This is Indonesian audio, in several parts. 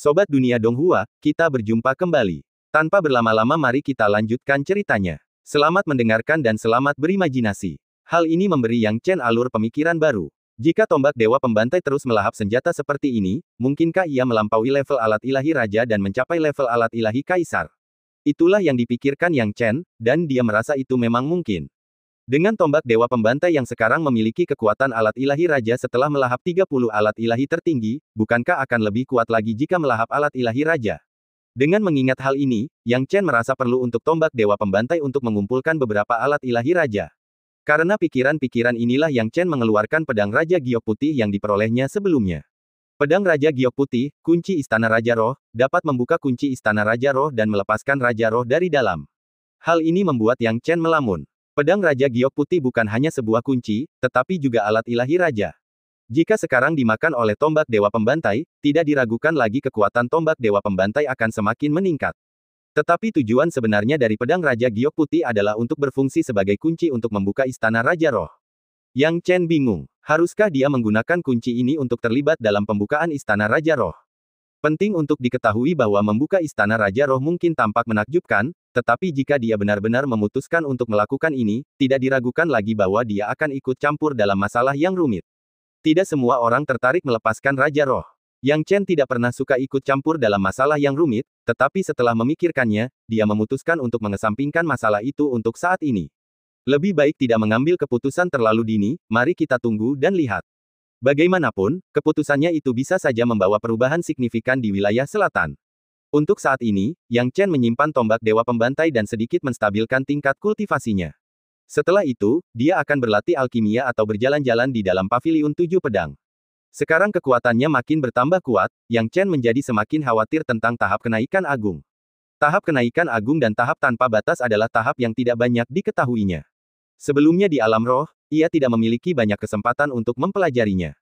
Sobat Dunia Donghua, kita berjumpa kembali. Tanpa berlama-lama mari kita lanjutkan ceritanya. Selamat mendengarkan dan selamat berimajinasi. Hal ini memberi Yang Chen alur pemikiran baru. Jika tombak dewa pembantai terus melahap senjata seperti ini, mungkinkah ia melampaui level alat ilahi raja dan mencapai level alat ilahi kaisar? Itulah yang dipikirkan Yang Chen, dan dia merasa itu memang mungkin. Dengan tombak dewa pembantai yang sekarang memiliki kekuatan alat ilahi raja setelah melahap 30 alat ilahi tertinggi, bukankah akan lebih kuat lagi jika melahap alat ilahi raja? Dengan mengingat hal ini, Yang Chen merasa perlu untuk tombak dewa pembantai untuk mengumpulkan beberapa alat ilahi raja. Karena pikiran-pikiran inilah Yang Chen mengeluarkan pedang Raja Giok Putih yang diperolehnya sebelumnya. Pedang Raja Giok Putih, kunci Istana Raja Roh, dapat membuka kunci Istana Raja Roh dan melepaskan Raja Roh dari dalam. Hal ini membuat Yang Chen melamun. Pedang Raja Giok Putih bukan hanya sebuah kunci, tetapi juga alat ilahi raja. Jika sekarang dimakan oleh tombak dewa pembantai, tidak diragukan lagi kekuatan tombak dewa pembantai akan semakin meningkat. Tetapi tujuan sebenarnya dari pedang Raja Giok Putih adalah untuk berfungsi sebagai kunci untuk membuka Istana Raja Roh. Yang Chen bingung, haruskah dia menggunakan kunci ini untuk terlibat dalam pembukaan Istana Raja Roh? Penting untuk diketahui bahwa membuka Istana Raja Roh mungkin tampak menakjubkan, tetapi jika dia benar-benar memutuskan untuk melakukan ini, tidak diragukan lagi bahwa dia akan ikut campur dalam masalah yang rumit. Tidak semua orang tertarik melepaskan Raja Roh. Yang Chen tidak pernah suka ikut campur dalam masalah yang rumit, tetapi setelah memikirkannya, dia memutuskan untuk mengesampingkan masalah itu untuk saat ini. Lebih baik tidak mengambil keputusan terlalu dini, mari kita tunggu dan lihat. Bagaimanapun, keputusannya itu bisa saja membawa perubahan signifikan di wilayah selatan. Untuk saat ini, Yang Chen menyimpan tombak dewa pembantai dan sedikit menstabilkan tingkat kultivasinya. Setelah itu, dia akan berlatih alkimia atau berjalan-jalan di dalam paviliun 7 pedang. Sekarang kekuatannya makin bertambah kuat, Yang Chen menjadi semakin khawatir tentang tahap kenaikan agung. Tahap kenaikan agung dan tahap tanpa batas adalah tahap yang tidak banyak diketahuinya. Sebelumnya di alam roh, ia tidak memiliki banyak kesempatan untuk mempelajarinya.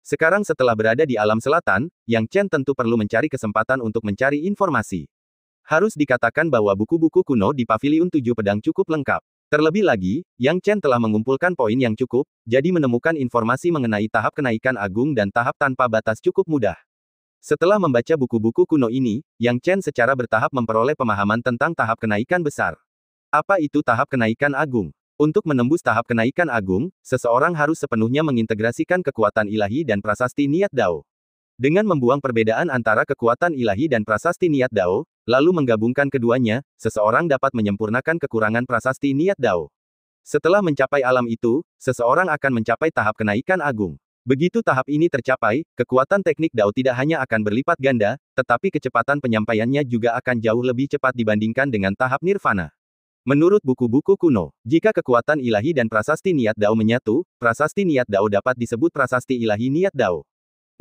Sekarang setelah berada di alam selatan, Yang Chen tentu perlu mencari kesempatan untuk mencari informasi. Harus dikatakan bahwa buku-buku kuno di Paviliun 7 Pedang cukup lengkap. Terlebih lagi, Yang Chen telah mengumpulkan poin yang cukup, jadi menemukan informasi mengenai tahap kenaikan agung dan tahap tanpa batas cukup mudah. Setelah membaca buku-buku kuno ini, Yang Chen secara bertahap memperoleh pemahaman tentang tahap kenaikan besar. Apa itu tahap kenaikan agung? Untuk menembus tahap kenaikan agung, seseorang harus sepenuhnya mengintegrasikan kekuatan ilahi dan prasasti niat Dao. Dengan membuang perbedaan antara kekuatan ilahi dan prasasti niat Dao, lalu menggabungkan keduanya, seseorang dapat menyempurnakan kekurangan prasasti niat Dao. Setelah mencapai alam itu, seseorang akan mencapai tahap kenaikan agung. Begitu tahap ini tercapai, kekuatan teknik Dao tidak hanya akan berlipat ganda, tetapi kecepatan penyampaiannya juga akan jauh lebih cepat dibandingkan dengan tahap nirvana. Menurut buku-buku kuno, jika kekuatan ilahi dan prasasti niat Dao menyatu, prasasti niat Dao dapat disebut prasasti ilahi niat Dao.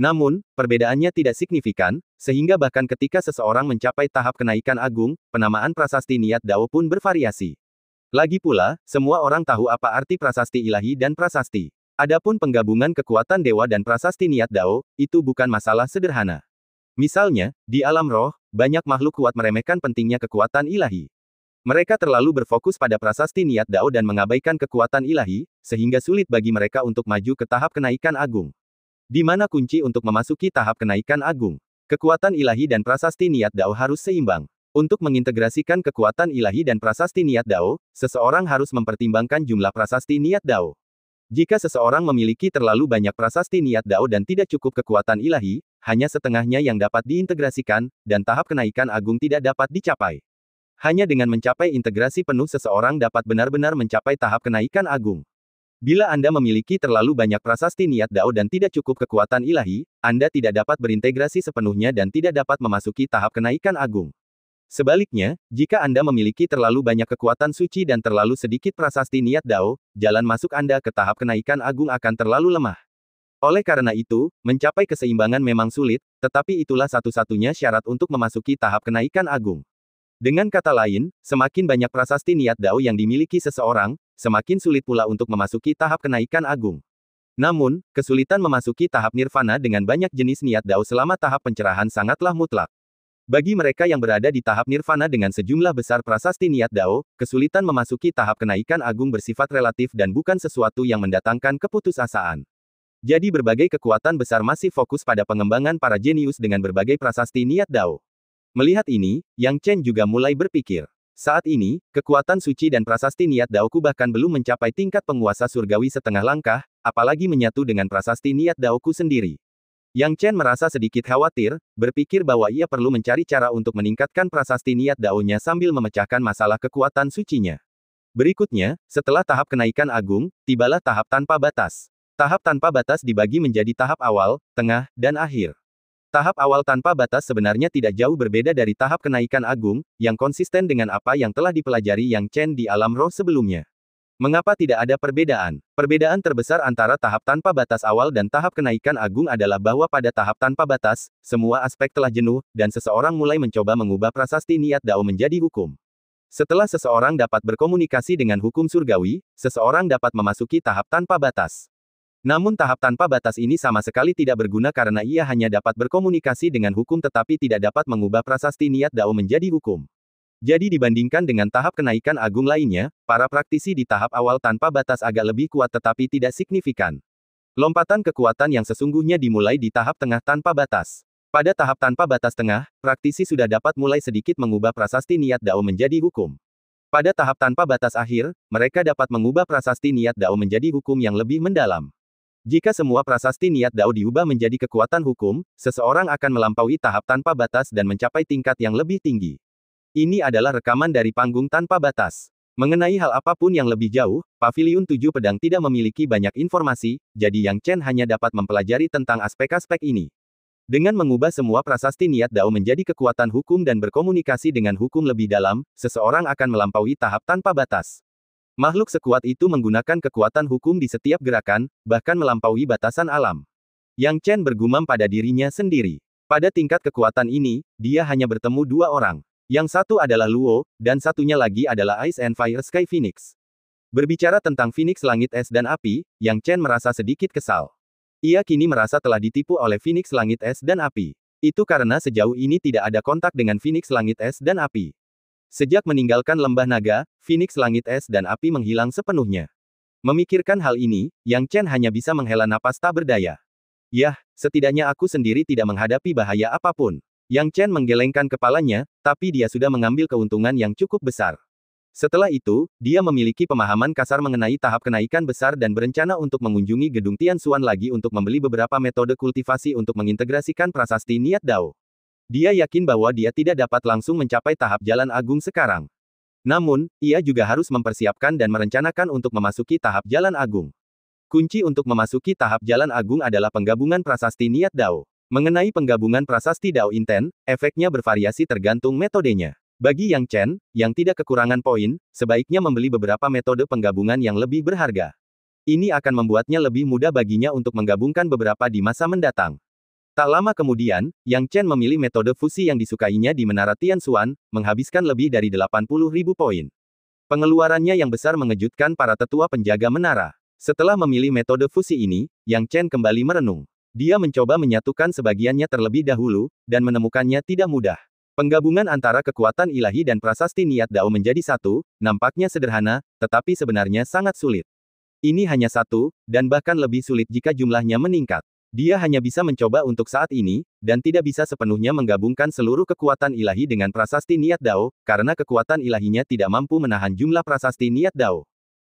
Namun, perbedaannya tidak signifikan, sehingga bahkan ketika seseorang mencapai tahap kenaikan agung, penamaan prasasti niat Dao pun bervariasi. Lagi pula, semua orang tahu apa arti prasasti ilahi dan prasasti. Adapun penggabungan kekuatan dewa dan prasasti niat Dao, itu bukan masalah sederhana. Misalnya, di alam roh, banyak makhluk kuat meremehkan pentingnya kekuatan ilahi. Mereka terlalu berfokus pada prasasti niat Dao dan mengabaikan kekuatan ilahi, sehingga sulit bagi mereka untuk maju ke tahap kenaikan agung. Di mana kunci untuk memasuki tahap kenaikan agung? Kekuatan ilahi dan prasasti niat Dao harus seimbang. Untuk mengintegrasikan kekuatan ilahi dan prasasti niat Dao, seseorang harus mempertimbangkan jumlah prasasti niat Dao. Jika seseorang memiliki terlalu banyak prasasti niat Dao dan tidak cukup kekuatan ilahi, hanya setengahnya yang dapat diintegrasikan, dan tahap kenaikan agung tidak dapat dicapai. Hanya dengan mencapai integrasi penuh seseorang dapat benar-benar mencapai tahap kenaikan agung. Bila Anda memiliki terlalu banyak prasasti niat Dao dan tidak cukup kekuatan ilahi, Anda tidak dapat berintegrasi sepenuhnya dan tidak dapat memasuki tahap kenaikan agung. Sebaliknya, jika Anda memiliki terlalu banyak kekuatan suci dan terlalu sedikit prasasti niat Dao, jalan masuk Anda ke tahap kenaikan agung akan terlalu lemah. Oleh karena itu, mencapai keseimbangan memang sulit, tetapi itulah satu-satunya syarat untuk memasuki tahap kenaikan agung. Dengan kata lain, semakin banyak prasasti niat Dao yang dimiliki seseorang, semakin sulit pula untuk memasuki tahap kenaikan agung. Namun, kesulitan memasuki tahap nirvana dengan banyak jenis niat Dao selama tahap pencerahan sangatlah mutlak. Bagi mereka yang berada di tahap nirvana dengan sejumlah besar prasasti niat Dao, kesulitan memasuki tahap kenaikan agung bersifat relatif dan bukan sesuatu yang mendatangkan keputusasaan. Jadi berbagai kekuatan besar masih fokus pada pengembangan para jenius dengan berbagai prasasti niat Dao. Melihat ini, Yang Chen juga mulai berpikir. Saat ini, kekuatan suci dan prasasti niat Daoku bahkan belum mencapai tingkat penguasa surgawi setengah langkah, apalagi menyatu dengan prasasti niat Daoku sendiri. Yang Chen merasa sedikit khawatir, berpikir bahwa ia perlu mencari cara untuk meningkatkan prasasti niat Daonya sambil memecahkan masalah kekuatan sucinya. Berikutnya, setelah tahap kenaikan agung, tibalah tahap tanpa batas. Tahap tanpa batas dibagi menjadi tahap awal, tengah, dan akhir. Tahap awal tanpa batas sebenarnya tidak jauh berbeda dari tahap kenaikan agung, yang konsisten dengan apa yang telah dipelajari Yang Chen di alam roh sebelumnya. Mengapa tidak ada perbedaan? Perbedaan terbesar antara tahap tanpa batas awal dan tahap kenaikan agung adalah bahwa pada tahap tanpa batas, semua aspek telah jenuh, dan seseorang mulai mencoba mengubah prasasti niat Dao menjadi hukum. Setelah seseorang dapat berkomunikasi dengan hukum surgawi, seseorang dapat memasuki tahap tanpa batas. Namun tahap tanpa batas ini sama sekali tidak berguna karena ia hanya dapat berkomunikasi dengan hukum tetapi tidak dapat mengubah prasasti niat Dao menjadi hukum. Jadi dibandingkan dengan tahap kenaikan agung lainnya, para praktisi di tahap awal tanpa batas agak lebih kuat tetapi tidak signifikan. Lompatan kekuatan yang sesungguhnya dimulai di tahap tengah tanpa batas. Pada tahap tanpa batas tengah, praktisi sudah dapat mulai sedikit mengubah prasasti niat Dao menjadi hukum. Pada tahap tanpa batas akhir, mereka dapat mengubah prasasti niat Dao menjadi hukum yang lebih mendalam. Jika semua prasasti niat Dao diubah menjadi kekuatan hukum, seseorang akan melampaui tahap tanpa batas dan mencapai tingkat yang lebih tinggi. Ini adalah rekaman dari panggung tanpa batas. Mengenai hal apapun yang lebih jauh, Paviliun 7 Pedang tidak memiliki banyak informasi, jadi Yang Chen hanya dapat mempelajari tentang aspek-aspek ini. Dengan mengubah semua prasasti niat Dao menjadi kekuatan hukum dan berkomunikasi dengan hukum lebih dalam, seseorang akan melampaui tahap tanpa batas. Makhluk sekuat itu menggunakan kekuatan hukum di setiap gerakan, bahkan melampaui batasan alam. Yang Chen bergumam pada dirinya sendiri. Pada tingkat kekuatan ini, dia hanya bertemu dua orang. Yang satu adalah Luo, dan satunya lagi adalah Ice and Fire Sky Phoenix. Berbicara tentang Phoenix Langit Es dan Api, Yang Chen merasa sedikit kesal. Ia kini merasa telah ditipu oleh Phoenix Langit Es dan Api. Itu karena sejauh ini tidak ada kontak dengan Phoenix Langit Es dan Api. Sejak meninggalkan Lembah Naga, Phoenix Langit Es dan Api menghilang sepenuhnya. Memikirkan hal ini, Yang Chen hanya bisa menghela napas tak berdaya. Yah, setidaknya aku sendiri tidak menghadapi bahaya apapun. Yang Chen menggelengkan kepalanya, tapi dia sudah mengambil keuntungan yang cukup besar. Setelah itu, dia memiliki pemahaman kasar mengenai tahap kenaikan besar dan berencana untuk mengunjungi gedung Tian Xuan lagi untuk membeli beberapa metode kultivasi untuk mengintegrasikan prasasti niat Dao. Dia yakin bahwa dia tidak dapat langsung mencapai tahap jalan agung sekarang. Namun, ia juga harus mempersiapkan dan merencanakan untuk memasuki tahap jalan agung. Kunci untuk memasuki tahap jalan agung adalah penggabungan prasasti niat Dao. Mengenai penggabungan prasasti Dao Inten, efeknya bervariasi tergantung metodenya. Bagi Yang Chen, yang tidak kekurangan poin, sebaiknya membeli beberapa metode penggabungan yang lebih berharga. Ini akan membuatnya lebih mudah baginya untuk menggabungkan beberapa di masa mendatang. Tak lama kemudian, Yang Chen memilih metode fusi yang disukainya di Menara Tian Xuan, menghabiskan lebih dari 80.000 poin. Pengeluarannya yang besar mengejutkan para tetua penjaga menara. Setelah memilih metode fusi ini, Yang Chen kembali merenung. Dia mencoba menyatukan sebagiannya terlebih dahulu, dan menemukannya tidak mudah. Penggabungan antara kekuatan ilahi dan prasasti niat Dao menjadi satu, nampaknya sederhana, tetapi sebenarnya sangat sulit. Ini hanya satu, dan bahkan lebih sulit jika jumlahnya meningkat. Dia hanya bisa mencoba untuk saat ini, dan tidak bisa sepenuhnya menggabungkan seluruh kekuatan ilahi dengan prasasti niat Dao, karena kekuatan ilahinya tidak mampu menahan jumlah prasasti niat Dao.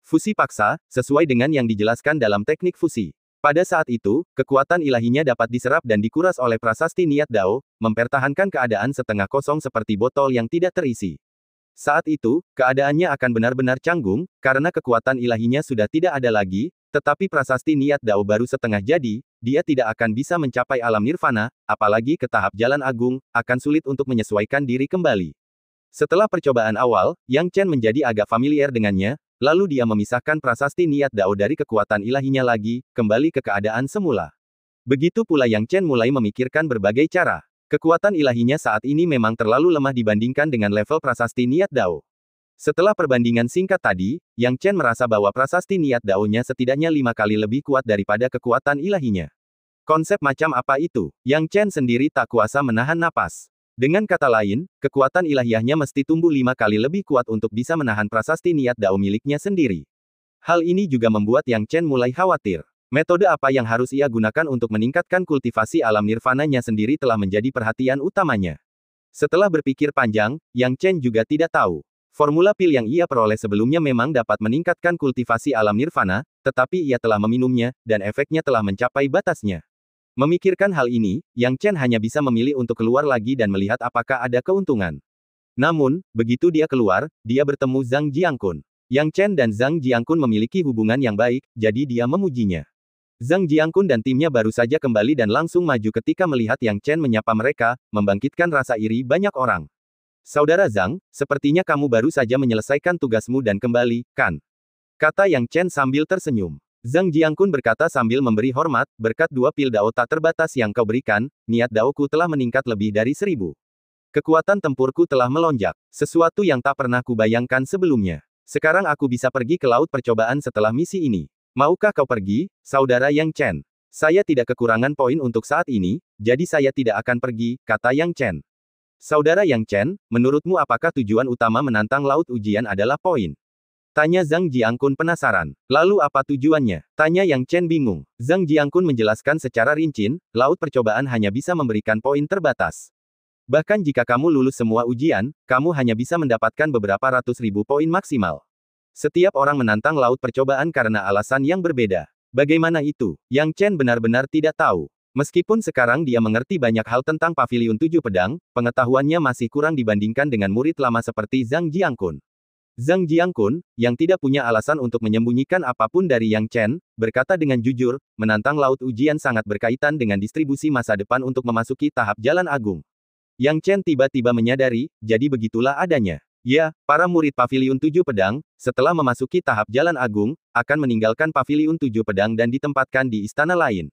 Fusi paksa, sesuai dengan yang dijelaskan dalam teknik fusi. Pada saat itu, kekuatan ilahinya dapat diserap dan dikuras oleh prasasti niat Dao, mempertahankan keadaan setengah kosong seperti botol yang tidak terisi. Saat itu, keadaannya akan benar-benar canggung, karena kekuatan ilahinya sudah tidak ada lagi, tetapi prasasti niat Dao baru setengah jadi, dia tidak akan bisa mencapai alam nirvana, apalagi ke tahap jalan agung, akan sulit untuk menyesuaikan diri kembali. Setelah percobaan awal, Yang Chen menjadi agak familiar dengannya, lalu dia memisahkan prasasti niat Dao dari kekuatan ilahinya lagi, kembali ke keadaan semula. Begitu pula Yang Chen mulai memikirkan berbagai cara. Kekuatan ilahinya saat ini memang terlalu lemah dibandingkan dengan level prasasti niat Dao. Setelah perbandingan singkat tadi, Yang Chen merasa bahwa prasasti niat Dao-nya setidaknya 5 kali lebih kuat daripada kekuatan ilahinya. Konsep macam apa itu? Yang Chen sendiri tak kuasa menahan napas. Dengan kata lain, kekuatan ilahiyahnya mesti tumbuh 5 kali lebih kuat untuk bisa menahan prasasti niat Dao miliknya sendiri. Hal ini juga membuat Yang Chen mulai khawatir. Metode apa yang harus ia gunakan untuk meningkatkan kultivasi alam nirvananya sendiri telah menjadi perhatian utamanya. Setelah berpikir panjang, Yang Chen juga tidak tahu. Formula pil yang ia peroleh sebelumnya memang dapat meningkatkan kultivasi alam nirvana, tetapi ia telah meminumnya, dan efeknya telah mencapai batasnya. Memikirkan hal ini, Yang Chen hanya bisa memilih untuk keluar lagi dan melihat apakah ada keuntungan. Namun, begitu dia keluar, dia bertemu Zhang Jiangkun. Yang Chen dan Zhang Jiangkun memiliki hubungan yang baik, jadi dia memujinya. Zhang Jiangkun dan timnya baru saja kembali dan langsung maju ketika melihat Yang Chen menyapa mereka, membangkitkan rasa iri banyak orang. Saudara Zhang, sepertinya kamu baru saja menyelesaikan tugasmu dan kembali, kan? Kata Yang Chen sambil tersenyum. Zhang Jiangkun berkata sambil memberi hormat, berkat 2 pil dao tak terbatas yang kau berikan, niat daoku telah meningkat lebih dari 1000. Kekuatan tempurku telah melonjak, sesuatu yang tak pernah kubayangkan sebelumnya. Sekarang aku bisa pergi ke laut percobaan setelah misi ini. Maukah kau pergi, saudara Yang Chen? Saya tidak kekurangan poin untuk saat ini, jadi saya tidak akan pergi, kata Yang Chen. Saudara Yang Chen, menurutmu apakah tujuan utama menantang laut ujian adalah poin? Tanya Zhang Jiangkun penasaran. Lalu apa tujuannya? Tanya Yang Chen bingung. Zhang Jiangkun menjelaskan secara rinci, laut percobaan hanya bisa memberikan poin terbatas. Bahkan jika kamu lulus semua ujian, kamu hanya bisa mendapatkan beberapa ratus ribu poin maksimal. Setiap orang menantang laut percobaan karena alasan yang berbeda. Bagaimana itu? Yang Chen benar-benar tidak tahu. Meskipun sekarang dia mengerti banyak hal tentang Paviliun 7 Pedang, pengetahuannya masih kurang dibandingkan dengan murid lama seperti Zhang Jiangkun. Zhang Jiangkun, yang tidak punya alasan untuk menyembunyikan apapun dari Yang Chen, berkata dengan jujur, menantang laut ujian sangat berkaitan dengan distribusi masa depan untuk memasuki tahap Jalan Agung. Yang Chen tiba-tiba menyadari, jadi begitulah adanya. Ya, para murid Paviliun 7 Pedang, setelah memasuki tahap Jalan Agung, akan meninggalkan Paviliun 7 Pedang dan ditempatkan di istana lain.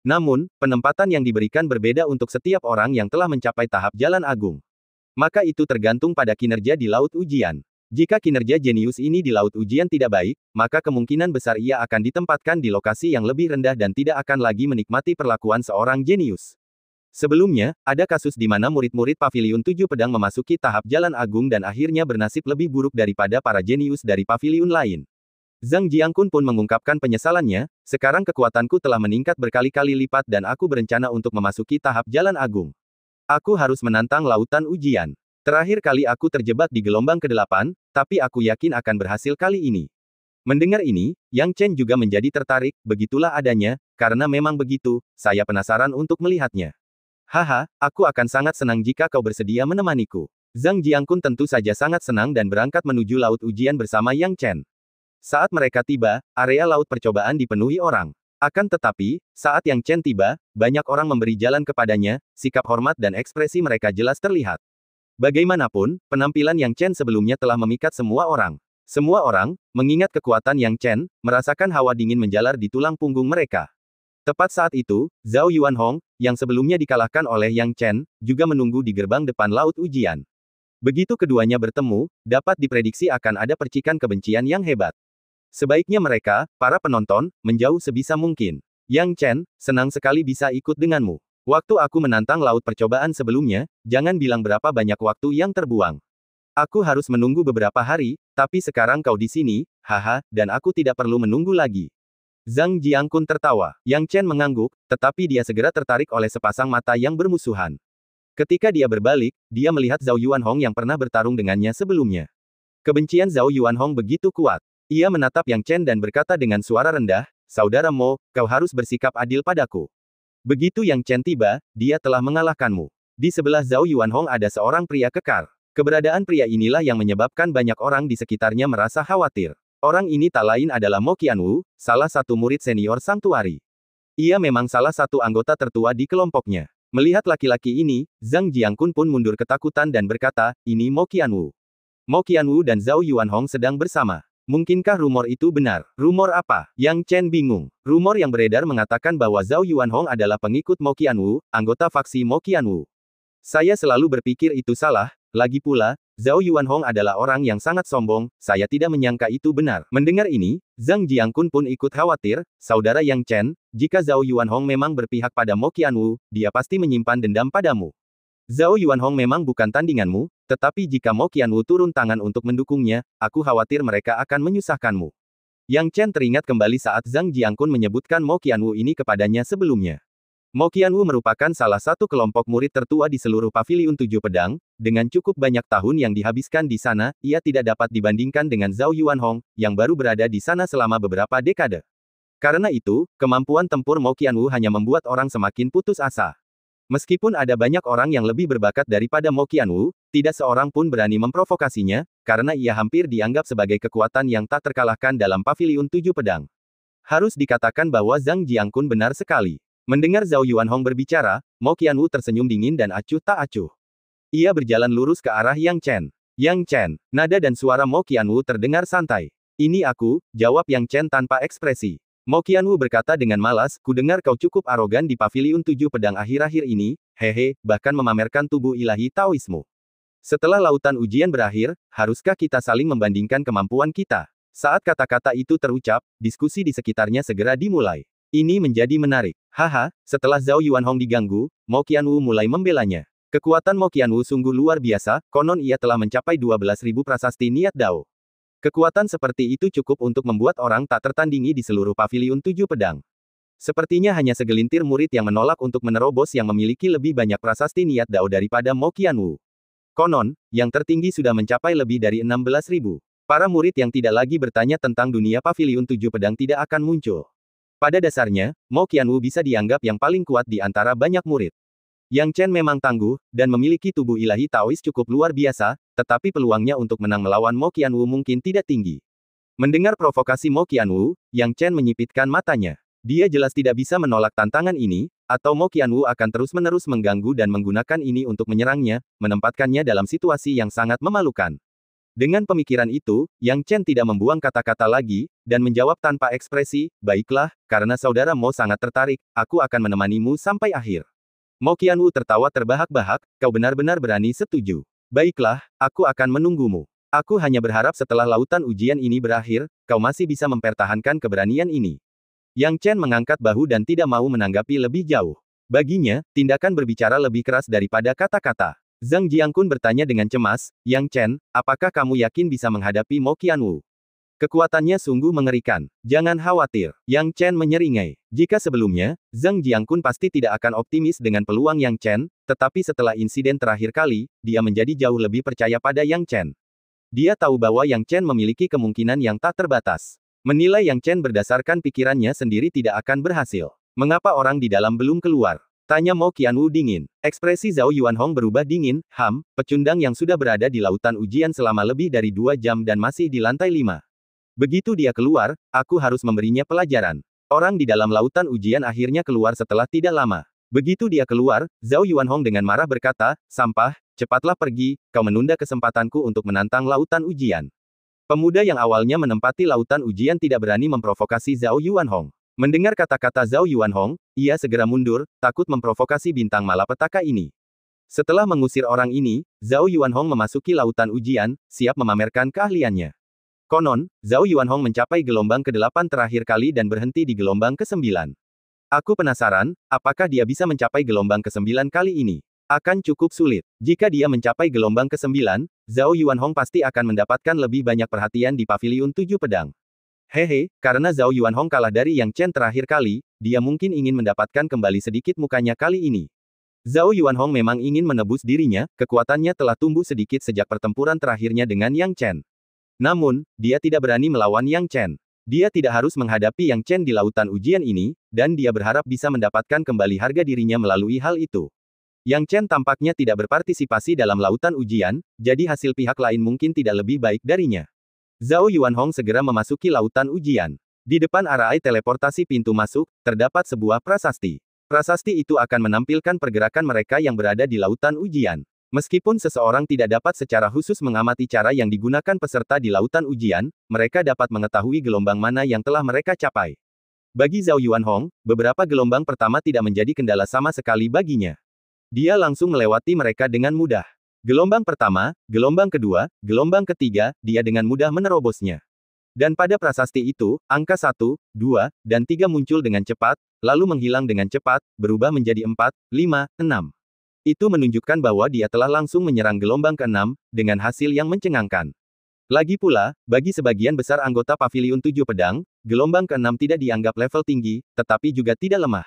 Namun, penempatan yang diberikan berbeda untuk setiap orang yang telah mencapai tahap Jalan Agung. Maka itu tergantung pada kinerja di laut ujian. Jika kinerja jenius ini di laut ujian tidak baik, maka kemungkinan besar ia akan ditempatkan di lokasi yang lebih rendah dan tidak akan lagi menikmati perlakuan seorang jenius. Sebelumnya, ada kasus di mana murid-murid Paviliun 7 Pedang memasuki tahap Jalan Agung dan akhirnya bernasib lebih buruk daripada para jenius dari paviliun lain. Zhang Jiangkun pun mengungkapkan penyesalannya, sekarang kekuatanku telah meningkat berkali-kali lipat dan aku berencana untuk memasuki tahap Jalan Agung. Aku harus menantang lautan ujian. Terakhir kali aku terjebak di gelombang ke-8, tapi aku yakin akan berhasil kali ini. Mendengar ini, Yang Chen juga menjadi tertarik, begitulah adanya, karena memang begitu, saya penasaran untuk melihatnya. Haha, aku akan sangat senang jika kau bersedia menemaniku. Zhang Jiangkun tentu saja sangat senang dan berangkat menuju laut ujian bersama Yang Chen. Saat mereka tiba, area laut percobaan dipenuhi orang. Akan tetapi, saat Yang Chen tiba, banyak orang memberi jalan kepadanya, sikap hormat dan ekspresi mereka jelas terlihat. Bagaimanapun, penampilan Yang Chen sebelumnya telah memikat semua orang. Semua orang, mengingat kekuatan Yang Chen, merasakan hawa dingin menjalar di tulang punggung mereka. Tepat saat itu, Zhao Yuanhong, yang sebelumnya dikalahkan oleh Yang Chen, juga menunggu di gerbang depan laut ujian. Begitu keduanya bertemu, dapat diprediksi akan ada percikan kebencian yang hebat. Sebaiknya mereka, para penonton, menjauh sebisa mungkin. Yang Chen, senang sekali bisa ikut denganmu. Waktu aku menantang laut percobaan sebelumnya, jangan bilang berapa banyak waktu yang terbuang. Aku harus menunggu beberapa hari, tapi sekarang kau di sini, haha, dan aku tidak perlu menunggu lagi. Zhang Jiangkun tertawa. Yang Chen mengangguk, tetapi dia segera tertarik oleh sepasang mata yang bermusuhan. Ketika dia berbalik, dia melihat Zhao Yuanhong yang pernah bertarung dengannya sebelumnya. Kebencian Zhao Yuanhong begitu kuat. Ia menatap Yang Chen dan berkata dengan suara rendah, "Saudara Mo, kau harus bersikap adil padaku." Begitu Yang Chen tiba, dia telah mengalahkanmu. Di sebelah Zhao Yuanhong ada seorang pria kekar. Keberadaan pria inilah yang menyebabkan banyak orang di sekitarnya merasa khawatir. Orang ini tak lain adalah Mo Qianwu, salah satu murid senior Sanctuary. Ia memang salah satu anggota tertua di kelompoknya. Melihat laki-laki ini, Zhang Jiangkun pun mundur ketakutan dan berkata, ini Mo Qianwu. Mo Qianwu dan Zhao Yuanhong sedang bersama. Mungkinkah rumor itu benar? Rumor apa? Yang Chen bingung. Rumor yang beredar mengatakan bahwa Zhao Yuanhong adalah pengikut Mo Qianwu, anggota faksi Mo Qianwu. Saya selalu berpikir itu salah, lagi pula, Zhao Yuanhong adalah orang yang sangat sombong, saya tidak menyangka itu benar. Mendengar ini, Zhang Jiangkun pun ikut khawatir, saudara Yang Chen, jika Zhao Yuanhong memang berpihak pada Mo Qianwu, dia pasti menyimpan dendam padamu. Zhao Yuanhong memang bukan tandinganmu, tetapi jika Mo Qianwu turun tangan untuk mendukungnya, aku khawatir mereka akan menyusahkanmu. Yang Chen teringat kembali saat Zhang Jiangkun menyebutkan Mo Qianwu ini kepadanya sebelumnya. Mo Qianwu merupakan salah satu kelompok murid tertua di seluruh Paviliun Tujuh Pedang, dengan cukup banyak tahun yang dihabiskan di sana, ia tidak dapat dibandingkan dengan Zhao Yuanhong, yang baru berada di sana selama beberapa dekade. Karena itu, kemampuan tempur Mo Qianwu hanya membuat orang semakin putus asa. Meskipun ada banyak orang yang lebih berbakat daripada Mo Qianwu, tidak seorang pun berani memprovokasinya, karena ia hampir dianggap sebagai kekuatan yang tak terkalahkan dalam Paviliun Tujuh Pedang. Harus dikatakan bahwa Zhang Jiangkun benar sekali. Mendengar Zhao Yuanhong berbicara, Mo Qianwu tersenyum dingin dan acuh tak acuh. Ia berjalan lurus ke arah Yang Chen. Yang Chen, nada dan suara Mo Qianwu terdengar santai. Ini aku, jawab Yang Chen tanpa ekspresi. Mo Qianwu berkata dengan malas, ku dengar kau cukup arogan di Paviliun Tujuh Pedang akhir-akhir ini, hehe, bahkan memamerkan tubuh ilahi Taoismu. Setelah lautan ujian berakhir, haruskah kita saling membandingkan kemampuan kita? Saat kata-kata itu terucap, diskusi di sekitarnya segera dimulai. Ini menjadi menarik. Haha, setelah Zhao Yuanhong diganggu, Mo Qianwu mulai membelanya. Kekuatan Mo Qianwu sungguh luar biasa, konon ia telah mencapai 12.000 prasasti niat Dao. Kekuatan seperti itu cukup untuk membuat orang tak tertandingi di seluruh Paviliun Tujuh Pedang. Sepertinya hanya segelintir murid yang menolak untuk menerobos yang memiliki lebih banyak prasasti niat Dao daripada Mo Qianwu. Konon, yang tertinggi sudah mencapai lebih dari 16.000. Para murid yang tidak lagi bertanya tentang dunia Paviliun Tujuh Pedang tidak akan muncul. Pada dasarnya, Mo Qianwu bisa dianggap yang paling kuat di antara banyak murid. Yang Chen memang tangguh, dan memiliki tubuh ilahi Taois cukup luar biasa, tetapi peluangnya untuk menang melawan Mo Qianwu mungkin tidak tinggi. Mendengar provokasi Mo Qianwu, Yang Chen menyipitkan matanya. Dia jelas tidak bisa menolak tantangan ini, atau Mo Qianwu akan terus-menerus mengganggu dan menggunakan ini untuk menyerangnya, menempatkannya dalam situasi yang sangat memalukan. Dengan pemikiran itu, Yang Chen tidak membuang kata-kata lagi, dan menjawab tanpa ekspresi, baiklah, karena saudara Mo sangat tertarik, aku akan menemanimu sampai akhir. Mo Qianwu tertawa terbahak-bahak, kau benar-benar berani setuju. Baiklah, aku akan menunggumu. Aku hanya berharap setelah lautan ujian ini berakhir, kau masih bisa mempertahankan keberanian ini. Yang Chen mengangkat bahu dan tidak mau menanggapi lebih jauh. Baginya, tindakan berbicara lebih keras daripada kata-kata. Zhang Jiangkun bertanya dengan cemas, Yang Chen, apakah kamu yakin bisa menghadapi Mo Qianwu? Kekuatannya sungguh mengerikan. Jangan khawatir. Yang Chen menyeringai. Jika sebelumnya, Zhang Jiangkun pasti tidak akan optimis dengan peluang Yang Chen, tetapi setelah insiden terakhir kali, dia menjadi jauh lebih percaya pada Yang Chen. Dia tahu bahwa Yang Chen memiliki kemungkinan yang tak terbatas. Menilai Yang Chen berdasarkan pikirannya sendiri tidak akan berhasil. Mengapa orang di dalam belum keluar? Tanya Mo Qianwu dingin. Ekspresi Zhao Yuanhong berubah dingin, pecundang yang sudah berada di lautan ujian selama lebih dari 2 jam dan masih di lantai 5. Begitu dia keluar, aku harus memberinya pelajaran. Orang di dalam lautan ujian akhirnya keluar setelah tidak lama. Begitu dia keluar, Zhao Yuanhong dengan marah berkata, sampah, cepatlah pergi, kau menunda kesempatanku untuk menantang lautan ujian. Pemuda yang awalnya menempati lautan ujian tidak berani memprovokasi Zhao Yuanhong. Mendengar kata-kata Zhao Yuanhong, ia segera mundur, takut memprovokasi bintang malapetaka ini. Setelah mengusir orang ini, Zhao Yuanhong memasuki lautan ujian, siap memamerkan keahliannya. Konon, Zhao Yuanhong mencapai gelombang ke-8 terakhir kali dan berhenti di gelombang ke-9. Aku penasaran, apakah dia bisa mencapai gelombang ke-9 kali ini? Akan cukup sulit. Jika dia mencapai gelombang ke-9, Zhao Yuanhong pasti akan mendapatkan lebih banyak perhatian di Paviliun Tujuh Pedang. Hehe, karena Zhao Yuanhong kalah dari Yang Chen terakhir kali, dia mungkin ingin mendapatkan kembali sedikit mukanya kali ini. Zhao Yuanhong memang ingin menebus dirinya, kekuatannya telah tumbuh sedikit sejak pertempuran terakhirnya dengan Yang Chen. Namun, dia tidak berani melawan Yang Chen. Dia tidak harus menghadapi Yang Chen di lautan ujian ini, dan dia berharap bisa mendapatkan kembali harga dirinya melalui hal itu. Yang Chen tampaknya tidak berpartisipasi dalam lautan ujian, jadi hasil pihak lain mungkin tidak lebih baik darinya. Zhao Yuanhong segera memasuki lautan ujian. Di depan arai teleportasi pintu masuk, terdapat sebuah prasasti. Prasasti itu akan menampilkan pergerakan mereka yang berada di lautan ujian. Meskipun seseorang tidak dapat secara khusus mengamati cara yang digunakan peserta di lautan ujian, mereka dapat mengetahui gelombang mana yang telah mereka capai. Bagi Zhao Yuanhong, beberapa gelombang pertama tidak menjadi kendala sama sekali baginya. Dia langsung melewati mereka dengan mudah. Gelombang pertama, gelombang kedua, gelombang ketiga, dia dengan mudah menerobosnya. Dan pada prasasti itu, angka 1, 2, dan 3 muncul dengan cepat, lalu menghilang dengan cepat, berubah menjadi 4, 5, 6. Itu menunjukkan bahwa dia telah langsung menyerang gelombang ke-6, dengan hasil yang mencengangkan. Lagi pula, bagi sebagian besar anggota Paviliun 7 Pedang, gelombang ke-6 tidak dianggap level tinggi, tetapi juga tidak lemah.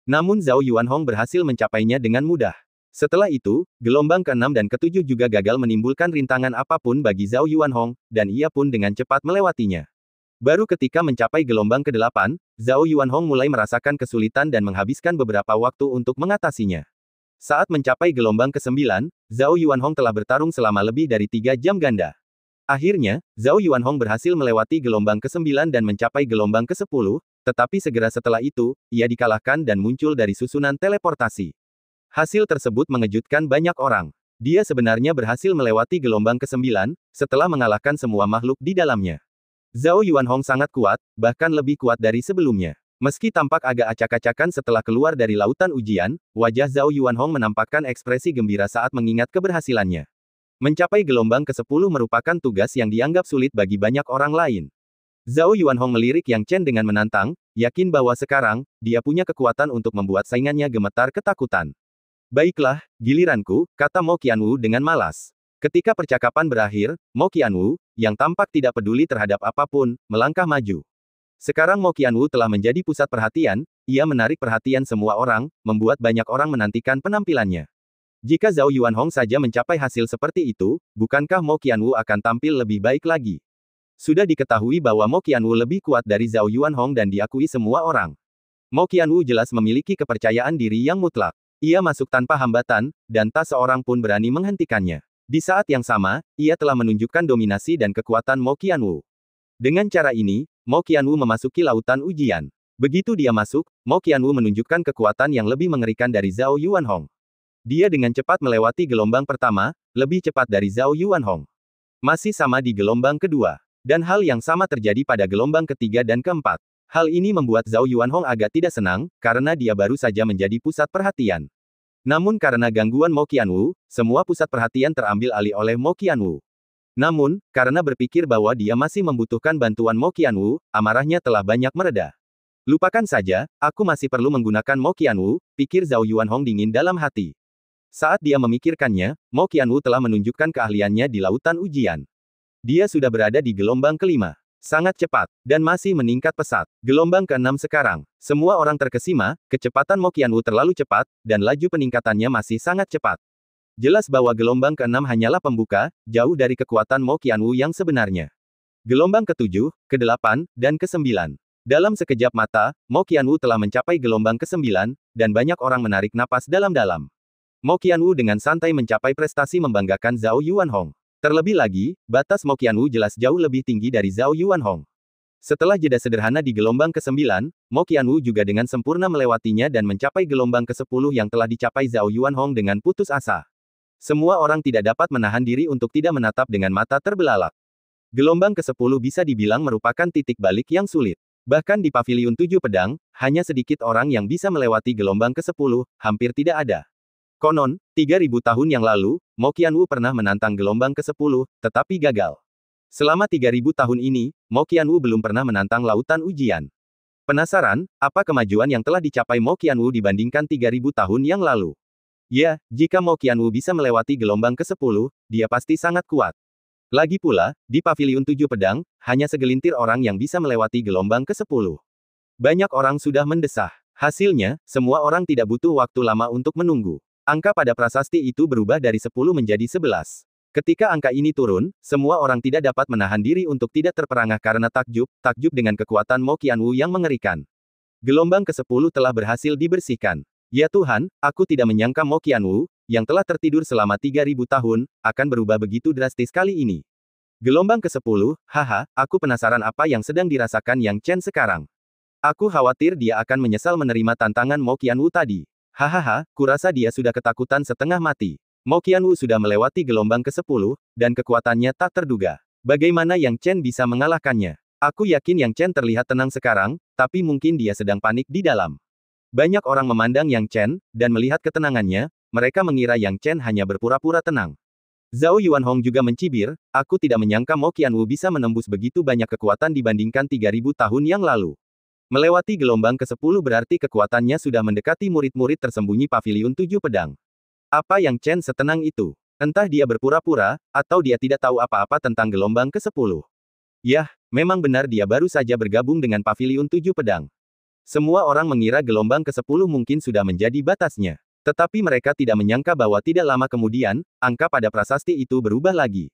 Namun Zhao Yuanhong berhasil mencapainya dengan mudah. Setelah itu, gelombang ke-6 dan ke-7 juga gagal menimbulkan rintangan apapun bagi Zhao Yuanhong, dan ia pun dengan cepat melewatinya. Baru ketika mencapai gelombang ke-8, Zhao Yuanhong mulai merasakan kesulitan dan menghabiskan beberapa waktu untuk mengatasinya. Saat mencapai gelombang ke-9, Zhao Yuanhong telah bertarung selama lebih dari 3 jam ganda. Akhirnya, Zhao Yuanhong berhasil melewati gelombang ke-9 dan mencapai gelombang ke-10, tetapi segera setelah itu, ia dikalahkan dan muncul dari susunan teleportasi. Hasil tersebut mengejutkan banyak orang. Dia sebenarnya berhasil melewati gelombang ke-9, setelah mengalahkan semua makhluk di dalamnya. Zhao Yuanhong sangat kuat, bahkan lebih kuat dari sebelumnya. Meski tampak agak acak-acakan setelah keluar dari lautan ujian, wajah Zhao Yuanhong menampakkan ekspresi gembira saat mengingat keberhasilannya. Mencapai gelombang ke-10 merupakan tugas yang dianggap sulit bagi banyak orang lain. Zhao Yuanhong melirik Yang Chen dengan menantang, yakin bahwa sekarang, dia punya kekuatan untuk membuat saingannya gemetar ketakutan. Baiklah, giliranku, kata Mo Qianwu dengan malas. Ketika percakapan berakhir, Mo Qianwu, yang tampak tidak peduli terhadap apapun, melangkah maju. Sekarang Mo Qianwu telah menjadi pusat perhatian, ia menarik perhatian semua orang, membuat banyak orang menantikan penampilannya. Jika Zhao Yuanhong saja mencapai hasil seperti itu, bukankah Mo Qianwu akan tampil lebih baik lagi? Sudah diketahui bahwa Mo Qianwu lebih kuat dari Zhao Yuanhong dan diakui semua orang. Mo Qianwu jelas memiliki kepercayaan diri yang mutlak. Ia masuk tanpa hambatan, dan tak seorang pun berani menghentikannya. Di saat yang sama, ia telah menunjukkan dominasi dan kekuatan Mo Qianwu. Dengan cara ini, Mo Qianwu memasuki lautan ujian. Begitu dia masuk, Mo Qianwu menunjukkan kekuatan yang lebih mengerikan dari Zhao Yuanhong. Dia dengan cepat melewati gelombang pertama, lebih cepat dari Zhao Yuanhong. Masih sama di gelombang kedua. Dan hal yang sama terjadi pada gelombang ketiga dan keempat. Hal ini membuat Zhao Yuanhong agak tidak senang, karena dia baru saja menjadi pusat perhatian. Namun karena gangguan Mo Qianwu, semua pusat perhatian terambil alih oleh Mo Qianwu. Namun, karena berpikir bahwa dia masih membutuhkan bantuan Mo Qianwu, amarahnya telah banyak mereda. Lupakan saja, aku masih perlu menggunakan Mo Qianwu, pikir Zhao Yuanhong dingin dalam hati. Saat dia memikirkannya, Mo Qianwu telah menunjukkan keahliannya di lautan ujian. Dia sudah berada di gelombang kelima. Sangat cepat, dan masih meningkat pesat. Gelombang ke-6 sekarang. Semua orang terkesima, kecepatan Mo Qianwu terlalu cepat, dan laju peningkatannya masih sangat cepat. Jelas bahwa gelombang ke-6 hanyalah pembuka, jauh dari kekuatan Mo Qianwu yang sebenarnya. Gelombang ke-7, ke-8, dan ke-9. Dalam sekejap mata, Mo Qianwu telah mencapai gelombang ke-9, dan banyak orang menarik napas dalam-dalam. Mo Qianwu dengan santai mencapai prestasi membanggakan Zhao Yuanhong. Terlebih lagi, batas Mo Qianwu jelas jauh lebih tinggi dari Zhao Yuanhong. Setelah jeda sederhana di gelombang ke-9, Mo Qianwu juga dengan sempurna melewatinya dan mencapai gelombang ke-10 yang telah dicapai Zhao Yuanhong dengan putus asa. Semua orang tidak dapat menahan diri untuk tidak menatap dengan mata terbelalak. Gelombang ke-10 bisa dibilang merupakan titik balik yang sulit. Bahkan di Paviliun 7 Pedang, hanya sedikit orang yang bisa melewati gelombang ke-10, hampir tidak ada. Konon, 3.000 tahun yang lalu, Mo Qianwu pernah menantang gelombang ke-10, tetapi gagal. Selama 3.000 tahun ini, Mo Qianwu belum pernah menantang lautan ujian. Penasaran, apa kemajuan yang telah dicapai Mo Qianwu dibandingkan 3.000 tahun yang lalu? Ya, jika Mo Qianwu bisa melewati gelombang ke-10, dia pasti sangat kuat. Lagi pula, di Paviliun 7 Pedang, hanya segelintir orang yang bisa melewati gelombang ke-10. Banyak orang sudah mendesah. Hasilnya, semua orang tidak butuh waktu lama untuk menunggu. Angka pada prasasti itu berubah dari 10 menjadi 11. Ketika angka ini turun, semua orang tidak dapat menahan diri untuk tidak terperangah karena takjub dengan kekuatan Mo Qianwu yang mengerikan. Gelombang ke-10 telah berhasil dibersihkan. Ya Tuhan, aku tidak menyangka Mo Qianwu, yang telah tertidur selama 3.000 tahun, akan berubah begitu drastis kali ini. Gelombang ke-10, haha, aku penasaran apa yang sedang dirasakan Yang Chen sekarang. Aku khawatir dia akan menyesal menerima tantangan Mo Qianwu tadi. Hahaha, kurasa dia sudah ketakutan setengah mati. Mo Qianwu sudah melewati gelombang ke-10, dan kekuatannya tak terduga. Bagaimana Yang Chen bisa mengalahkannya? Aku yakin Yang Chen terlihat tenang sekarang, tapi mungkin dia sedang panik di dalam. Banyak orang memandang Yang Chen, dan melihat ketenangannya, mereka mengira Yang Chen hanya berpura-pura tenang. Zhao Yuanhong juga mencibir, aku tidak menyangka Mo Qianwu bisa menembus begitu banyak kekuatan dibandingkan 3.000 tahun yang lalu. Melewati gelombang ke-10 berarti kekuatannya sudah mendekati murid-murid tersembunyi Paviliun 7 Pedang. Apa Yang Chen setenang itu? Entah dia berpura-pura, atau dia tidak tahu apa-apa tentang gelombang ke-10. Yah, memang benar dia baru saja bergabung dengan Paviliun 7 Pedang. Semua orang mengira gelombang ke-10 mungkin sudah menjadi batasnya. Tetapi mereka tidak menyangka bahwa tidak lama kemudian, angka pada prasasti itu berubah lagi.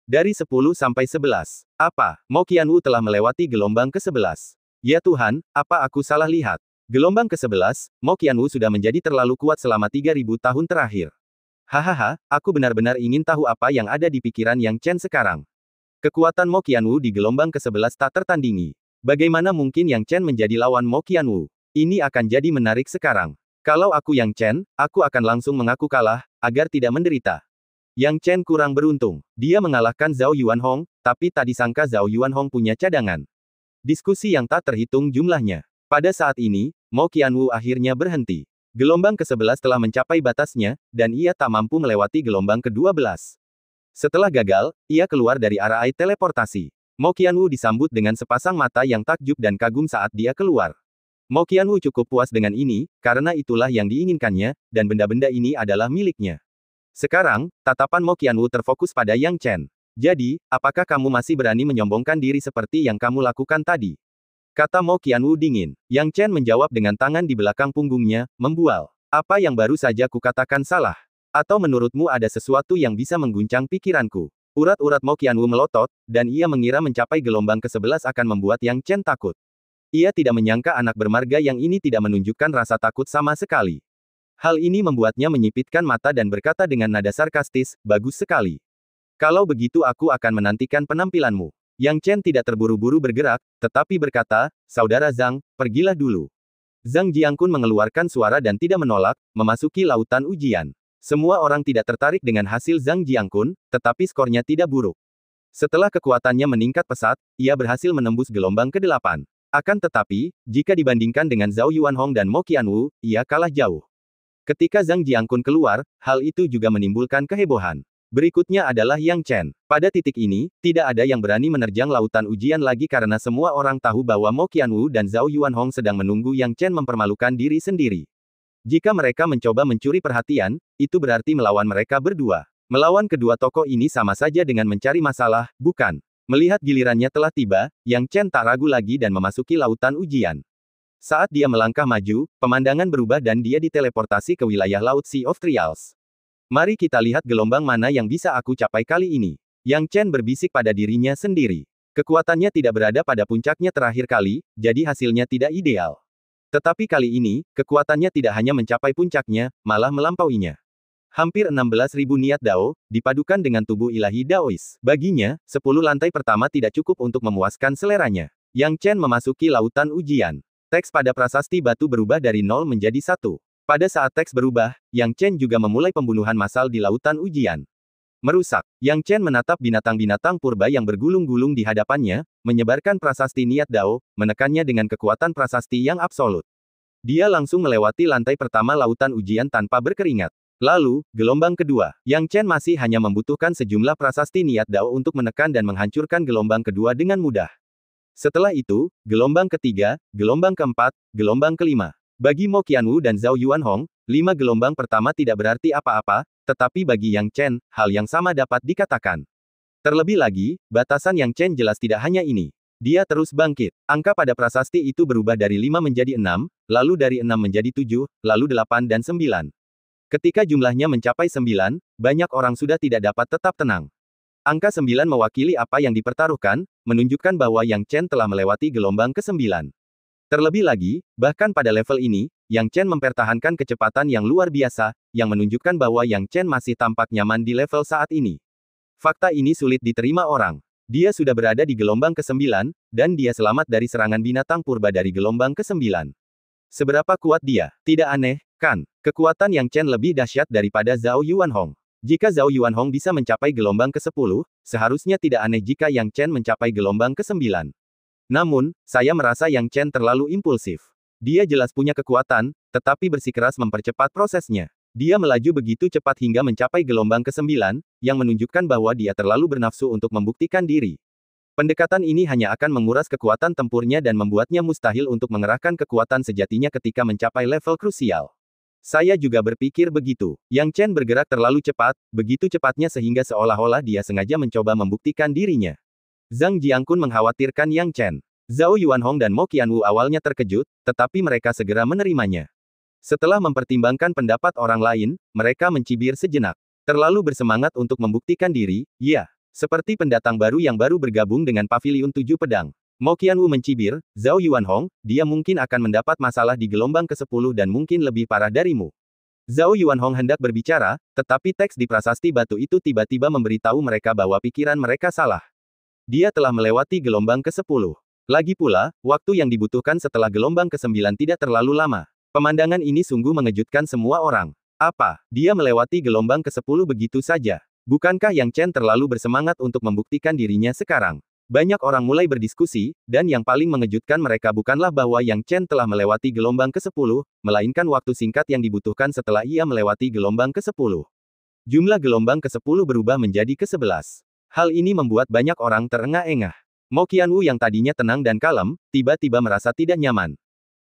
Dari 10 sampai 11. Apa, Mo Qianwu telah melewati gelombang ke-11? Ya Tuhan, apa aku salah lihat? Gelombang ke-11, Mo Qianwu sudah menjadi terlalu kuat selama 3000 tahun terakhir. Hahaha, aku benar-benar ingin tahu apa yang ada di pikiran Yang Chen sekarang. Kekuatan Mo Qianwu di gelombang ke-11 tak tertandingi. Bagaimana mungkin Yang Chen menjadi lawan Mo Qianwu? Ini akan jadi menarik sekarang. Kalau aku Yang Chen, aku akan langsung mengaku kalah, agar tidak menderita. Yang Chen kurang beruntung. Dia mengalahkan Zhao Yuanhong, tapi tak disangka Zhao Yuanhong punya cadangan. Diskusi yang tak terhitung jumlahnya. Pada saat ini, Mo Qianwu akhirnya berhenti. Gelombang ke-11 telah mencapai batasnya, dan ia tak mampu melewati gelombang ke-12. Setelah gagal, ia keluar dari area teleportasi. Mo Qianwu disambut dengan sepasang mata yang takjub dan kagum saat dia keluar. Mo Qianwu cukup puas dengan ini, karena itulah yang diinginkannya, dan benda-benda ini adalah miliknya. Sekarang, tatapan Mo Qianwu terfokus pada Yang Chen. Jadi, apakah kamu masih berani menyombongkan diri seperti yang kamu lakukan tadi? Kata Mo Qianwu dingin. Yang Chen menjawab dengan tangan di belakang punggungnya, membual. Apa yang baru saja kukatakan salah? Atau menurutmu ada sesuatu yang bisa mengguncang pikiranku? Urat-urat Mo Qianwu melotot, dan ia mengira mencapai gelombang ke-11 akan membuat Yang Chen takut. Ia tidak menyangka anak bermarga yang ini tidak menunjukkan rasa takut sama sekali. Hal ini membuatnya menyipitkan mata dan berkata dengan nada sarkastis, bagus sekali. Kalau begitu aku akan menantikan penampilanmu. Yang Chen tidak terburu-buru bergerak, tetapi berkata, Saudara Zhang, pergilah dulu. Zhang Jiangkun mengeluarkan suara dan tidak menolak, memasuki lautan ujian. Semua orang tidak tertarik dengan hasil Zhang Jiangkun, tetapi skornya tidak buruk. Setelah kekuatannya meningkat pesat, ia berhasil menembus gelombang ke-8. Akan tetapi, jika dibandingkan dengan Zhao Yuanhong dan Mo Qianwu, ia kalah jauh. Ketika Zhang Jiangkun keluar, hal itu juga menimbulkan kehebohan. Berikutnya adalah Yang Chen. Pada titik ini, tidak ada yang berani menerjang lautan ujian lagi karena semua orang tahu bahwa Mo Qianwu dan Zhao Yuanhong sedang menunggu Yang Chen mempermalukan diri sendiri. Jika mereka mencoba mencuri perhatian, itu berarti melawan mereka berdua. Melawan kedua tokoh ini sama saja dengan mencari masalah, bukan? Melihat gilirannya telah tiba, Yang Chen tak ragu lagi dan memasuki lautan ujian. Saat dia melangkah maju, pemandangan berubah dan dia diteleportasi ke wilayah Laut Sea of Trials. Mari kita lihat gelombang mana yang bisa aku capai kali ini. Yang Chen berbisik pada dirinya sendiri. Kekuatannya tidak berada pada puncaknya terakhir kali, jadi hasilnya tidak ideal. Tetapi kali ini, kekuatannya tidak hanya mencapai puncaknya, malah melampauinya. Hampir 16.000 niat Dao, dipadukan dengan tubuh ilahi Daois. Baginya, 10 lantai pertama tidak cukup untuk memuaskan seleranya. Yang Chen memasuki lautan ujian. Teks pada prasasti batu berubah dari 0 menjadi 1. Pada saat teks berubah, Yang Chen juga memulai pembunuhan massal di lautan ujian. Merusak. Yang Chen menatap binatang-binatang purba yang bergulung-gulung di hadapannya, menyebarkan prasasti niat Dao, menekannya dengan kekuatan prasasti yang absolut. Dia langsung melewati lantai pertama lautan ujian tanpa berkeringat. Lalu, gelombang kedua. Yang Chen masih hanya membutuhkan sejumlah prasasti niat Dao untuk menekan dan menghancurkan gelombang kedua dengan mudah. Setelah itu, gelombang ketiga, gelombang keempat, gelombang kelima. Bagi Mo Qianwu dan Zhao Yuanhong, 5 gelombang pertama tidak berarti apa-apa, tetapi bagi Yang Chen, hal yang sama dapat dikatakan. Terlebih lagi, batasan Yang Chen jelas tidak hanya ini. Dia terus bangkit. Angka pada prasasti itu berubah dari 5 menjadi 6, lalu dari 6 menjadi 7, lalu 8 dan 9. Ketika jumlahnya mencapai 9, banyak orang sudah tidak dapat tetap tenang. Angka 9 mewakili apa yang dipertaruhkan, menunjukkan bahwa Yang Chen telah melewati gelombang ke-9. Terlebih lagi, bahkan pada level ini, Yang Chen mempertahankan kecepatan yang luar biasa, yang menunjukkan bahwa Yang Chen masih tampak nyaman di level saat ini. Fakta ini sulit diterima orang. Dia sudah berada di gelombang ke-9, dan dia selamat dari serangan binatang purba dari gelombang ke-9. Seberapa kuat dia? Tidak aneh, kan? Kekuatan Yang Chen lebih dahsyat daripada Zhao Yuanhong. Jika Zhao Yuanhong bisa mencapai gelombang ke-10, seharusnya tidak aneh jika Yang Chen mencapai gelombang ke-9. Namun, saya merasa Yang Chen terlalu impulsif. Dia jelas punya kekuatan, tetapi bersikeras mempercepat prosesnya. Dia melaju begitu cepat hingga mencapai gelombang ke-9, yang menunjukkan bahwa dia terlalu bernafsu untuk membuktikan diri. Pendekatan ini hanya akan menguras kekuatan tempurnya dan membuatnya mustahil untuk mengerahkan kekuatan sejatinya ketika mencapai level krusial. Saya juga berpikir begitu. Yang Chen bergerak terlalu cepat, begitu cepatnya sehingga seolah-olah dia sengaja mencoba membuktikan dirinya. Zhang Jiangkun mengkhawatirkan Yang Chen. Zhao Yuanhong dan Mo Qianwu awalnya terkejut, tetapi mereka segera menerimanya. Setelah mempertimbangkan pendapat orang lain, mereka mencibir sejenak. Terlalu bersemangat untuk membuktikan diri, ya. Seperti pendatang baru yang baru bergabung dengan Paviliun 7 Pedang. Mo Qianwu mencibir, Zhao Yuanhong, dia mungkin akan mendapat masalah di gelombang ke-10 dan mungkin lebih parah darimu. Zhao Yuanhong hendak berbicara, tetapi teks di prasasti batu itu tiba-tiba memberitahu mereka bahwa pikiran mereka salah. Dia telah melewati gelombang ke-10. Lagi pula, waktu yang dibutuhkan setelah gelombang ke-9 tidak terlalu lama. Pemandangan ini sungguh mengejutkan semua orang. Apa? Dia melewati gelombang ke-10 begitu saja? Bukankah Yang Chen terlalu bersemangat untuk membuktikan dirinya sekarang? Banyak orang mulai berdiskusi, dan yang paling mengejutkan mereka bukanlah bahwa Yang Chen telah melewati gelombang ke-10, melainkan waktu singkat yang dibutuhkan setelah ia melewati gelombang ke-10. Jumlah gelombang ke-10 berubah menjadi ke-11. Hal ini membuat banyak orang terengah-engah. Mo Qianwu yang tadinya tenang dan kalem, tiba-tiba merasa tidak nyaman.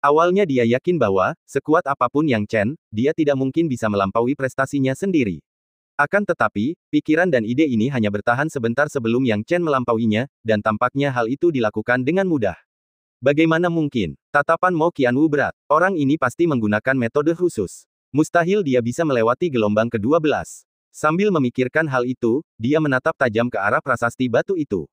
Awalnya dia yakin bahwa, sekuat apapun Yang Chen, dia tidak mungkin bisa melampaui prestasinya sendiri. Akan tetapi, pikiran dan ide ini hanya bertahan sebentar sebelum Yang Chen melampauinya, dan tampaknya hal itu dilakukan dengan mudah. Bagaimana mungkin? Tatapan Mo Qianwu berat. Orang ini pasti menggunakan metode khusus. Mustahil dia bisa melewati gelombang ke-12. Sambil memikirkan hal itu, dia menatap tajam ke arah prasasti batu itu.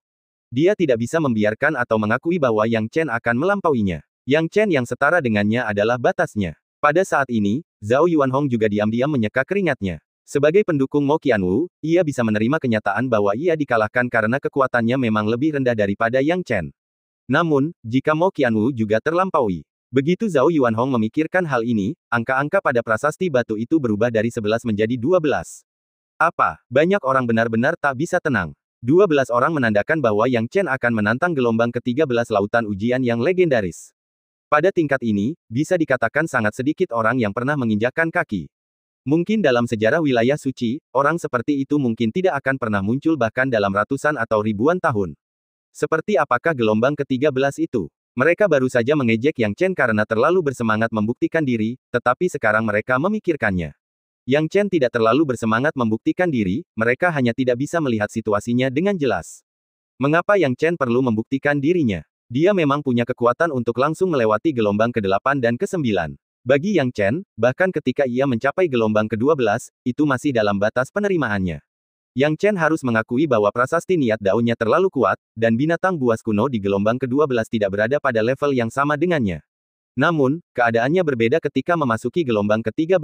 Dia tidak bisa membiarkan atau mengakui bahwa Yang Chen akan melampauinya. Yang Chen yang setara dengannya adalah batasnya. Pada saat ini, Zhao Yuanhong juga diam-diam menyeka keringatnya. Sebagai pendukung Mo Qianwu, ia bisa menerima kenyataan bahwa ia dikalahkan karena kekuatannya memang lebih rendah daripada Yang Chen. Namun, jika Mo Qianwu juga terlampaui. Begitu Zhao Yuanhong memikirkan hal ini, angka-angka pada prasasti batu itu berubah dari 11 menjadi 12. Apa? Banyak orang benar-benar tak bisa tenang. 12 orang menandakan bahwa Yang Chen akan menantang gelombang ke-13 lautan ujian yang legendaris. Pada tingkat ini, bisa dikatakan sangat sedikit orang yang pernah menginjakkan kaki. Mungkin dalam sejarah wilayah suci, orang seperti itu mungkin tidak akan pernah muncul bahkan dalam ratusan atau ribuan tahun. Seperti apakah gelombang ke-13 itu? Mereka baru saja mengejek Yang Chen karena terlalu bersemangat membuktikan diri, tetapi sekarang mereka memikirkannya. Yang Chen tidak terlalu bersemangat membuktikan diri, mereka hanya tidak bisa melihat situasinya dengan jelas. Mengapa Yang Chen perlu membuktikan dirinya? Dia memang punya kekuatan untuk langsung melewati gelombang ke-8 dan ke-9. Bagi Yang Chen, bahkan ketika ia mencapai gelombang ke-12, itu masih dalam batas penerimaannya. Yang Chen harus mengakui bahwa prasasti niat daunnya terlalu kuat, dan binatang buas kuno di gelombang ke-12 tidak berada pada level yang sama dengannya. Namun, keadaannya berbeda ketika memasuki gelombang ke-13.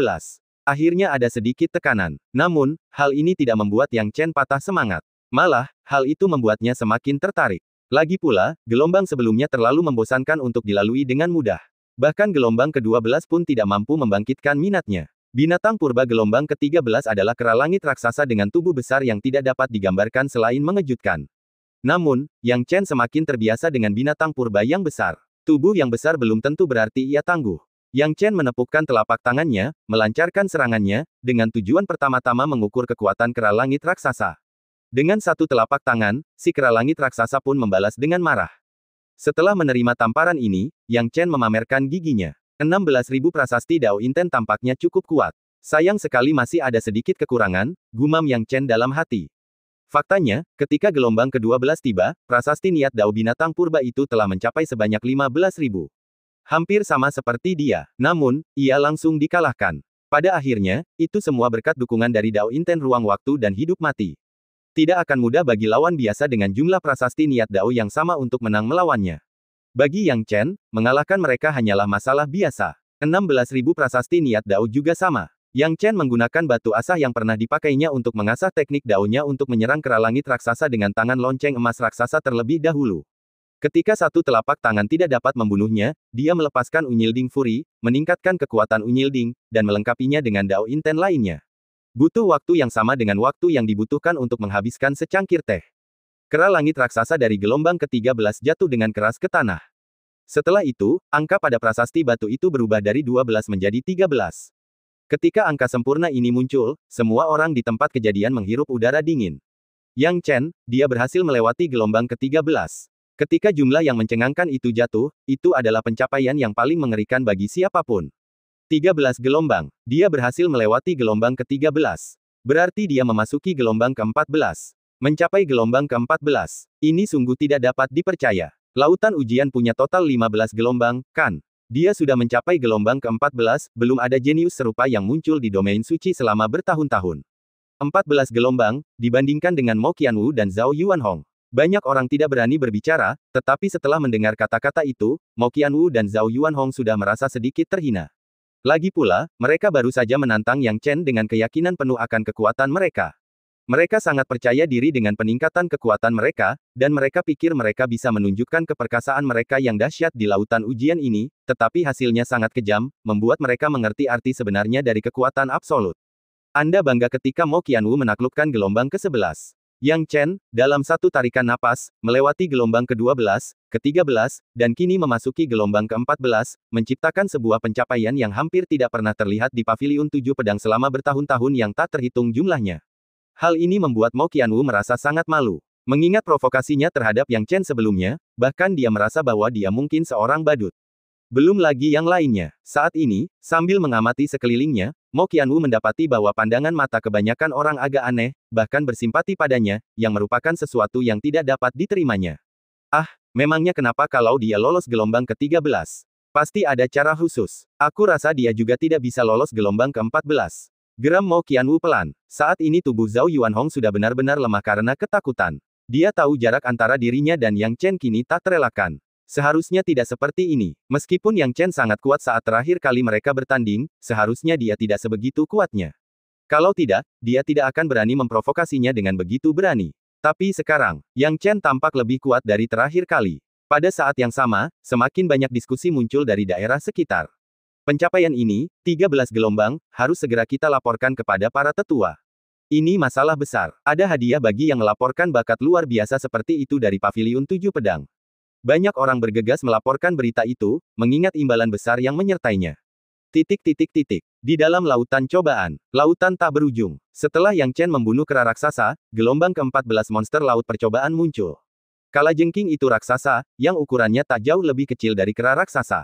Akhirnya ada sedikit tekanan. Namun, hal ini tidak membuat Yang Chen patah semangat. Malah, hal itu membuatnya semakin tertarik. Lagi pula, gelombang sebelumnya terlalu membosankan untuk dilalui dengan mudah. Bahkan gelombang ke-12 pun tidak mampu membangkitkan minatnya. Binatang purba gelombang ke-13 adalah kera langit raksasa dengan tubuh besar yang tidak dapat digambarkan selain mengejutkan. Namun, Yang Chen semakin terbiasa dengan binatang purba yang besar. Tubuh yang besar belum tentu berarti ia tangguh. Yang Chen menepukkan telapak tangannya, melancarkan serangannya, dengan tujuan pertama-tama mengukur kekuatan kera langit raksasa. Dengan satu telapak tangan, si kera langit raksasa pun membalas dengan marah. Setelah menerima tamparan ini, Yang Chen memamerkan giginya. 16.000 prasasti Dao Inten tampaknya cukup kuat. Sayang sekali masih ada sedikit kekurangan, gumam Yang Chen dalam hati. Faktanya, ketika gelombang ke-12 tiba, prasasti niat Dao binatang purba itu telah mencapai sebanyak 15.000. Hampir sama seperti dia. Namun, ia langsung dikalahkan. Pada akhirnya, itu semua berkat dukungan dari Dao Inten ruang waktu dan hidup mati. Tidak akan mudah bagi lawan biasa dengan jumlah prasasti niat Dao yang sama untuk menang melawannya. Bagi Yang Chen, mengalahkan mereka hanyalah masalah biasa. 16.000 prasasti niat Dao juga sama. Yang Chen menggunakan batu asah yang pernah dipakainya untuk mengasah teknik Dao-nya untuk menyerang kera langit raksasa dengan tangan lonceng emas raksasa terlebih dahulu. Ketika satu telapak tangan tidak dapat membunuhnya, dia melepaskan Unyilding Fury, meningkatkan kekuatan Unyilding, dan melengkapinya dengan Dao Inten lainnya. Butuh waktu yang sama dengan waktu yang dibutuhkan untuk menghabiskan secangkir teh. Kera langit raksasa dari gelombang ke-13 jatuh dengan keras ke tanah. Setelah itu, angka pada prasasti batu itu berubah dari 12 menjadi 13. Ketika angka sempurna ini muncul, semua orang di tempat kejadian menghirup udara dingin. Yang Chen, dia berhasil melewati gelombang ke-13. Ketika jumlah yang mencengangkan itu jatuh, itu adalah pencapaian yang paling mengerikan bagi siapapun. 13 gelombang. Dia berhasil melewati gelombang ke-13. Berarti dia memasuki gelombang ke-14. Mencapai gelombang ke-14. Ini sungguh tidak dapat dipercaya. Lautan ujian punya total 15 gelombang, kan? Dia sudah mencapai gelombang ke-14, belum ada jenius serupa yang muncul di domain suci selama bertahun-tahun. 14 gelombang, dibandingkan dengan Mo Qianwu dan Zhao Yuanhong. Banyak orang tidak berani berbicara, tetapi setelah mendengar kata-kata itu, Mo Qianwu dan Zhao Yuanhong sudah merasa sedikit terhina. Lagi pula, mereka baru saja menantang Yang Chen dengan keyakinan penuh akan kekuatan mereka. Mereka sangat percaya diri dengan peningkatan kekuatan mereka, dan mereka pikir mereka bisa menunjukkan keperkasaan mereka yang dahsyat di lautan ujian ini, tetapi hasilnya sangat kejam, membuat mereka mengerti arti sebenarnya dari kekuatan absolut. Anda bangga ketika Mo Qianwu menaklukkan gelombang ke-11. Yang Chen, dalam satu tarikan napas, melewati gelombang ke-12, ke-13, dan kini memasuki gelombang ke-14, menciptakan sebuah pencapaian yang hampir tidak pernah terlihat di Paviliun 7 Pedang selama bertahun-tahun yang tak terhitung jumlahnya. Hal ini membuat Mo Qianwu merasa sangat malu. Mengingat provokasinya terhadap Yang Chen sebelumnya, bahkan dia merasa bahwa dia mungkin seorang badut. Belum lagi yang lainnya. Saat ini, sambil mengamati sekelilingnya, Mo Qianwu mendapati bahwa pandangan mata kebanyakan orang agak aneh, bahkan bersimpati padanya, yang merupakan sesuatu yang tidak dapat diterimanya. Ah, memangnya kenapa kalau dia lolos gelombang ke-13? Pasti ada cara khusus. Aku rasa dia juga tidak bisa lolos gelombang ke-14. Geram Mo Qianwu pelan. Saat ini tubuh Zhao Yuanhong sudah benar-benar lemah karena ketakutan. Dia tahu jarak antara dirinya dan Yang Chen kini tak terelakkan. Seharusnya tidak seperti ini. Meskipun Yang Chen sangat kuat saat terakhir kali mereka bertanding, seharusnya dia tidak sebegitu kuatnya. Kalau tidak, dia tidak akan berani memprovokasinya dengan begitu berani. Tapi sekarang, Yang Chen tampak lebih kuat dari terakhir kali. Pada saat yang sama, semakin banyak diskusi muncul dari daerah sekitar. Pencapaian ini, 13 gelombang, harus segera kita laporkan kepada para tetua. Ini masalah besar. Ada hadiah bagi yang melaporkan bakat luar biasa seperti itu dari Paviliun 7 Pedang. Banyak orang bergegas melaporkan berita itu, mengingat imbalan besar yang menyertainya. Di dalam lautan cobaan, lautan tak berujung. Setelah Yang Chen membunuh kera raksasa, gelombang ke-14 monster laut percobaan muncul. Kalajengking itu raksasa, yang ukurannya tak jauh lebih kecil dari kera raksasa.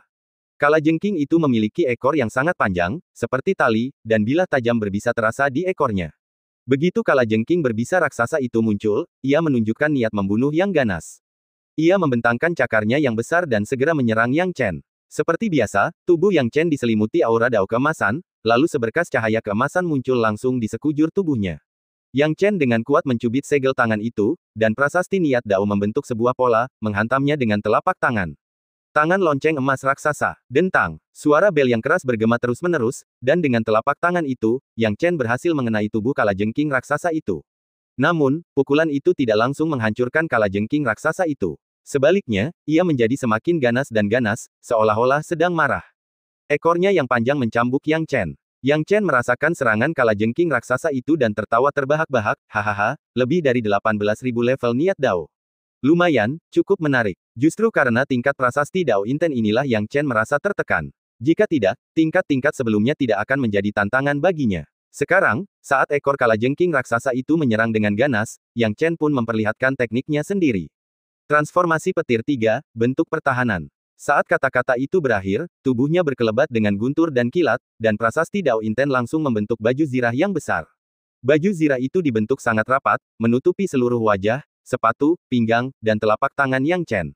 Kalajengking itu memiliki ekor yang sangat panjang, seperti tali, dan bilah tajam berbisa terasa di ekornya. Begitu kalajengking berbisa raksasa itu muncul, ia menunjukkan niat membunuh yang ganas. Ia membentangkan cakarnya yang besar dan segera menyerang Yang Chen. Seperti biasa, tubuh Yang Chen diselimuti aura dao keemasan, lalu seberkas cahaya keemasan muncul langsung di sekujur tubuhnya. Yang Chen dengan kuat mencubit segel tangan itu, dan prasasti niat dao membentuk sebuah pola, menghantamnya dengan telapak tangan. Tangan lonceng emas raksasa. Dentang. Suara bel yang keras bergema terus-menerus, dan dengan telapak tangan itu, Yang Chen berhasil mengenai tubuh kalajengking raksasa itu. Namun, pukulan itu tidak langsung menghancurkan kalajengking raksasa itu. Sebaliknya, ia menjadi semakin ganas dan ganas, seolah-olah sedang marah. Ekornya yang panjang mencambuk Yang Chen. Yang Chen merasakan serangan kalajengking raksasa itu dan tertawa terbahak-bahak, hahaha, lebih dari 18.000 level niat dao. Lumayan, cukup menarik. Justru karena tingkat prasasti Dao Inten inilah Yang Chen merasa tertekan. Jika tidak, tingkat-tingkat sebelumnya tidak akan menjadi tantangan baginya. Sekarang, saat ekor kalajengking raksasa itu menyerang dengan ganas, Yang Chen pun memperlihatkan tekniknya sendiri. Transformasi petir 3, bentuk pertahanan. Saat kata-kata itu berakhir, tubuhnya berkelebat dengan guntur dan kilat, dan prasasti Dao Inten langsung membentuk baju zirah yang besar. Baju zirah itu dibentuk sangat rapat, menutupi seluruh wajah, sepatu, pinggang, dan telapak tangan Yang Chen.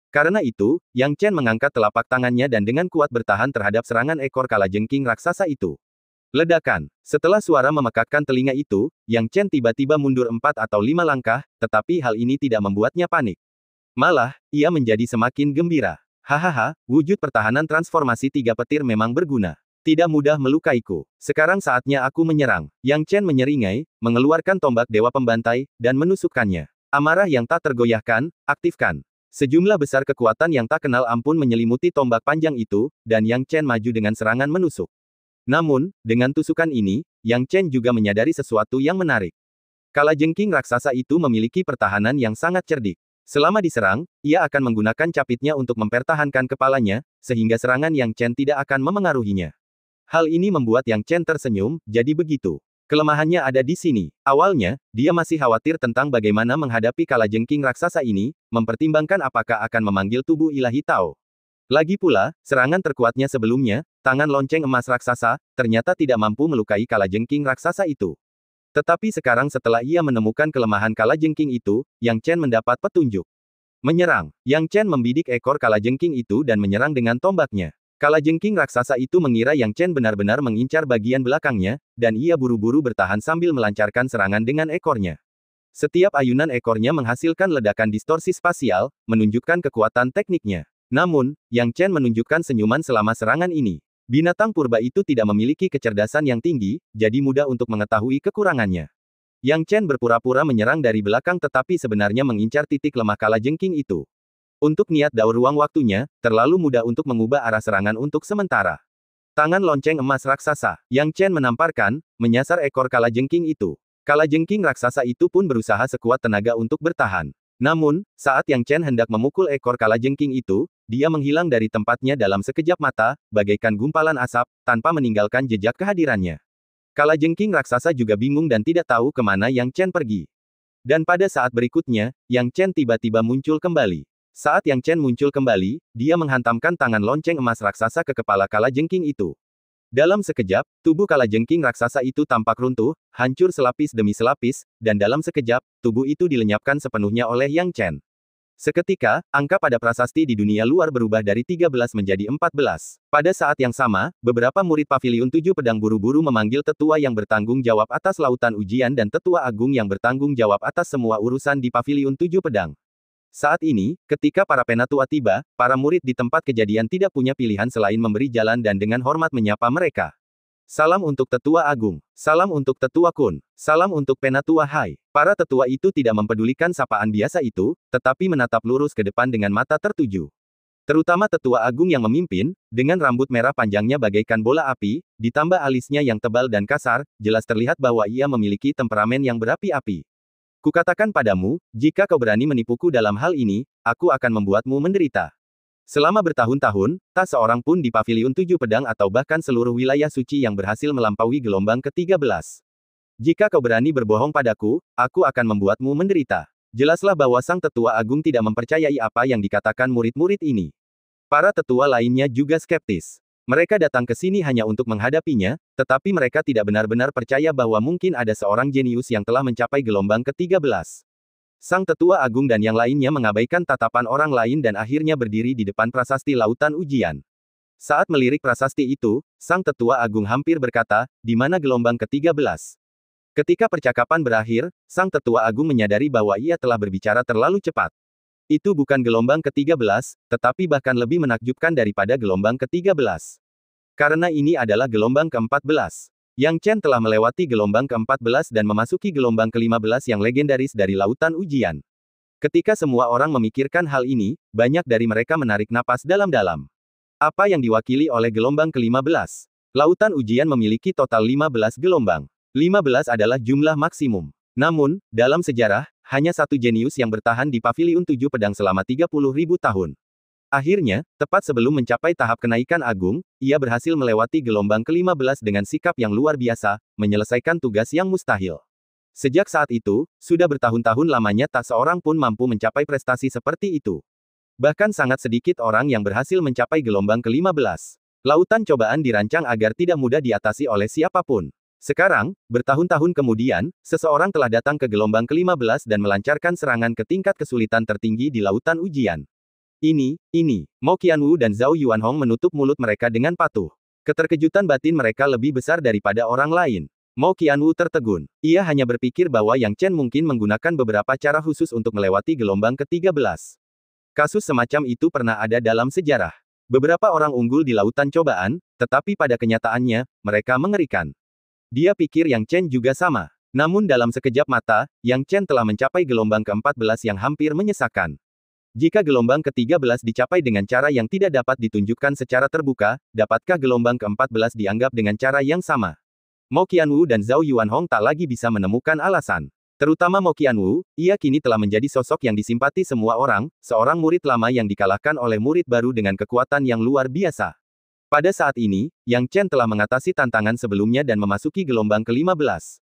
Karena itu, Yang Chen mengangkat telapak tangannya dan dengan kuat bertahan terhadap serangan ekor kalajengking raksasa itu. Ledakan. Setelah suara memekakkan telinga itu, Yang Chen tiba-tiba mundur 4 atau 5 langkah, tetapi hal ini tidak membuatnya panik. Malah, ia menjadi semakin gembira. Hahaha, wujud pertahanan transformasi 3 petir memang berguna. Tidak mudah melukaiku. Sekarang saatnya aku menyerang. Yang Chen menyeringai, mengeluarkan tombak dewa pembantai, dan menusukkannya. Amarah yang tak tergoyahkan, aktifkan. Sejumlah besar kekuatan yang tak kenal ampun menyelimuti tombak panjang itu, dan Yang Chen maju dengan serangan menusuk. Namun, dengan tusukan ini, Yang Chen juga menyadari sesuatu yang menarik. Kalajengking raksasa itu memiliki pertahanan yang sangat cerdik. Selama diserang, ia akan menggunakan capitnya untuk mempertahankan kepalanya, sehingga serangan Yang Chen tidak akan memengaruhinya. Hal ini membuat Yang Chen tersenyum, jadi begitu. Kelemahannya ada di sini. Awalnya, dia masih khawatir tentang bagaimana menghadapi kalajengking raksasa ini, mempertimbangkan apakah akan memanggil tubuh ilahi Tao. Lagi pula, serangan terkuatnya sebelumnya, tangan lonceng emas raksasa, ternyata tidak mampu melukai kalajengking raksasa itu. Tetapi sekarang setelah ia menemukan kelemahan kalajengking itu, Yang Chen mendapat petunjuk. Menyerang. Yang Chen membidik ekor kalajengking itu dan menyerang dengan tombaknya. Kalajengking raksasa itu mengira Yang Chen benar-benar mengincar bagian belakangnya, dan ia buru-buru bertahan sambil melancarkan serangan dengan ekornya. Setiap ayunan ekornya menghasilkan ledakan distorsi spasial, menunjukkan kekuatan tekniknya. Namun, Yang Chen menunjukkan senyuman selama serangan ini. Binatang purba itu tidak memiliki kecerdasan yang tinggi, jadi mudah untuk mengetahui kekurangannya. Yang Chen berpura-pura menyerang dari belakang tetapi sebenarnya mengincar titik lemah kalajengking itu. Untuk niat daur ruang waktunya, terlalu mudah untuk mengubah arah serangan untuk sementara. Tangan lonceng emas raksasa, Yang Chen menamparkan, menyasar ekor kalajengking itu. Kalajengking raksasa itu pun berusaha sekuat tenaga untuk bertahan. Namun, saat Yang Chen hendak memukul ekor kalajengking itu, dia menghilang dari tempatnya dalam sekejap mata, bagaikan gumpalan asap, tanpa meninggalkan jejak kehadirannya. Kalajengking raksasa juga bingung dan tidak tahu kemana Yang Chen pergi. Dan pada saat berikutnya, Yang Chen tiba-tiba muncul kembali. Saat Yang Chen muncul kembali, dia menghantamkan tangan lonceng emas raksasa ke kepala kalajengking itu. Dalam sekejap, tubuh kalajengking raksasa itu tampak runtuh, hancur selapis demi selapis, dan dalam sekejap, tubuh itu dilenyapkan sepenuhnya oleh Yang Chen. Seketika, angka pada prasasti di dunia luar berubah dari 13 menjadi 14. Pada saat yang sama, beberapa murid Paviliun 7 Pedang buru-buru memanggil tetua yang bertanggung jawab atas lautan ujian dan tetua agung yang bertanggung jawab atas semua urusan di Paviliun 7 Pedang. Saat ini, ketika para penatua tiba, para murid di tempat kejadian tidak punya pilihan selain memberi jalan dan dengan hormat menyapa mereka. Salam untuk tetua agung. Salam untuk tetua kun. Salam untuk penatua hai. Para tetua itu tidak mempedulikan sapaan biasa itu, tetapi menatap lurus ke depan dengan mata tertuju. Terutama tetua agung yang memimpin, dengan rambut merah panjangnya bagaikan bola api, ditambah alisnya yang tebal dan kasar, jelas terlihat bahwa ia memiliki temperamen yang berapi-api. Kukatakan padamu, jika kau berani menipuku dalam hal ini, aku akan membuatmu menderita. Selama bertahun-tahun, tak seorang pun di Paviliun 7 Pedang atau bahkan seluruh wilayah suci yang berhasil melampaui gelombang ke-13. Jika kau berani berbohong padaku, aku akan membuatmu menderita. Jelaslah bahwa sang tetua agung tidak mempercayai apa yang dikatakan murid-murid ini. Para tetua lainnya juga skeptis. Mereka datang ke sini hanya untuk menghadapinya, tetapi mereka tidak benar-benar percaya bahwa mungkin ada seorang jenius yang telah mencapai gelombang ke-13. Sang tetua agung dan yang lainnya mengabaikan tatapan orang lain dan akhirnya berdiri di depan prasasti lautan ujian. Saat melirik prasasti itu, sang tetua agung hampir berkata, di mana gelombang ke-13? Ketika percakapan berakhir, sang tetua agung menyadari bahwa ia telah berbicara terlalu cepat. Itu bukan gelombang ke-13, tetapi bahkan lebih menakjubkan daripada gelombang ke-13. Karena ini adalah gelombang ke-14. Yang Chen telah melewati gelombang ke-14 dan memasuki gelombang ke-15 yang legendaris dari lautan ujian. Ketika semua orang memikirkan hal ini, banyak dari mereka menarik napas dalam-dalam. Apa yang diwakili oleh gelombang ke-15? Lautan ujian memiliki total 15 gelombang. 15 adalah jumlah maksimum. Namun, dalam sejarah, hanya satu jenius yang bertahan di Paviliun 7 Pedang selama 30.000 tahun. Akhirnya, tepat sebelum mencapai tahap kenaikan agung, ia berhasil melewati gelombang ke-15 dengan sikap yang luar biasa, menyelesaikan tugas yang mustahil. Sejak saat itu, sudah bertahun-tahun lamanya tak seorang pun mampu mencapai prestasi seperti itu. Bahkan sangat sedikit orang yang berhasil mencapai gelombang ke-15. Lautan cobaan dirancang agar tidak mudah diatasi oleh siapapun. Sekarang, bertahun-tahun kemudian, seseorang telah datang ke gelombang ke-15 dan melancarkan serangan ke tingkat kesulitan tertinggi di lautan ujian. Ini, Mo Qianwu dan Zhao Yuanhong menutup mulut mereka dengan patuh. Keterkejutan batin mereka lebih besar daripada orang lain. Mo Qianwu tertegun. Ia hanya berpikir bahwa Yang Chen mungkin menggunakan beberapa cara khusus untuk melewati gelombang ke-13. Kasus semacam itu pernah ada dalam sejarah. Beberapa orang unggul di lautan cobaan, tetapi pada kenyataannya, mereka mengerikan. Dia pikir Yang Chen juga sama. Namun dalam sekejap mata, Yang Chen telah mencapai gelombang ke-14 yang hampir menyesakan. Jika gelombang ke-13 dicapai dengan cara yang tidak dapat ditunjukkan secara terbuka, dapatkah gelombang ke-14 dianggap dengan cara yang sama? Mo Qianwu dan Zhao Yuanhong tak lagi bisa menemukan alasan. Terutama Mo Qianwu, ia kini telah menjadi sosok yang disimpati semua orang, seorang murid lama yang dikalahkan oleh murid baru dengan kekuatan yang luar biasa. Pada saat ini, Yang Chen telah mengatasi tantangan sebelumnya dan memasuki gelombang ke-15.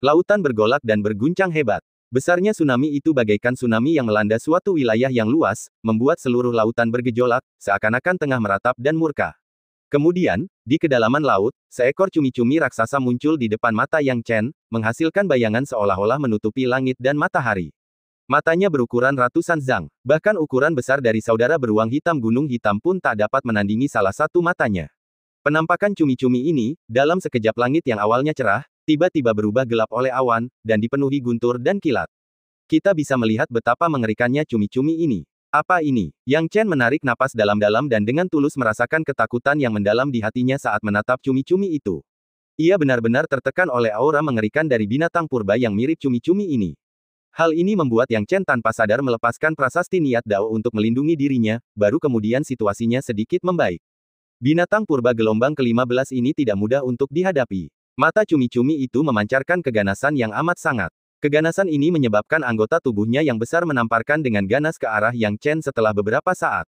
Lautan bergolak dan berguncang hebat. Besarnya tsunami itu bagaikan tsunami yang melanda suatu wilayah yang luas, membuat seluruh lautan bergejolak, seakan-akan tengah meratap dan murka. Kemudian, di kedalaman laut, seekor cumi-cumi raksasa muncul di depan mata Yang Chen, menghasilkan bayangan seolah-olah menutupi langit dan matahari. Matanya berukuran ratusan zang, bahkan ukuran besar dari saudara beruang hitam gunung hitam pun tak dapat menandingi salah satu matanya. Penampakan cumi-cumi ini, dalam sekejap langit yang awalnya cerah, tiba-tiba berubah gelap oleh awan, dan dipenuhi guntur dan kilat. Kita bisa melihat betapa mengerikannya cumi-cumi ini. Apa ini? Yang Chen menarik napas dalam-dalam dan dengan tulus merasakan ketakutan yang mendalam di hatinya saat menatap cumi-cumi itu. Ia benar-benar tertekan oleh aura mengerikan dari binatang purba yang mirip cumi-cumi ini. Hal ini membuat Yang Chen tanpa sadar melepaskan prasasti niat Dao untuk melindungi dirinya, baru kemudian situasinya sedikit membaik. Binatang purba gelombang ke-15 ini tidak mudah untuk dihadapi. Mata cumi-cumi itu memancarkan keganasan yang amat sangat. Keganasan ini menyebabkan anggota tubuhnya yang besar menamparkan dengan ganas ke arah Yang Chen setelah beberapa saat.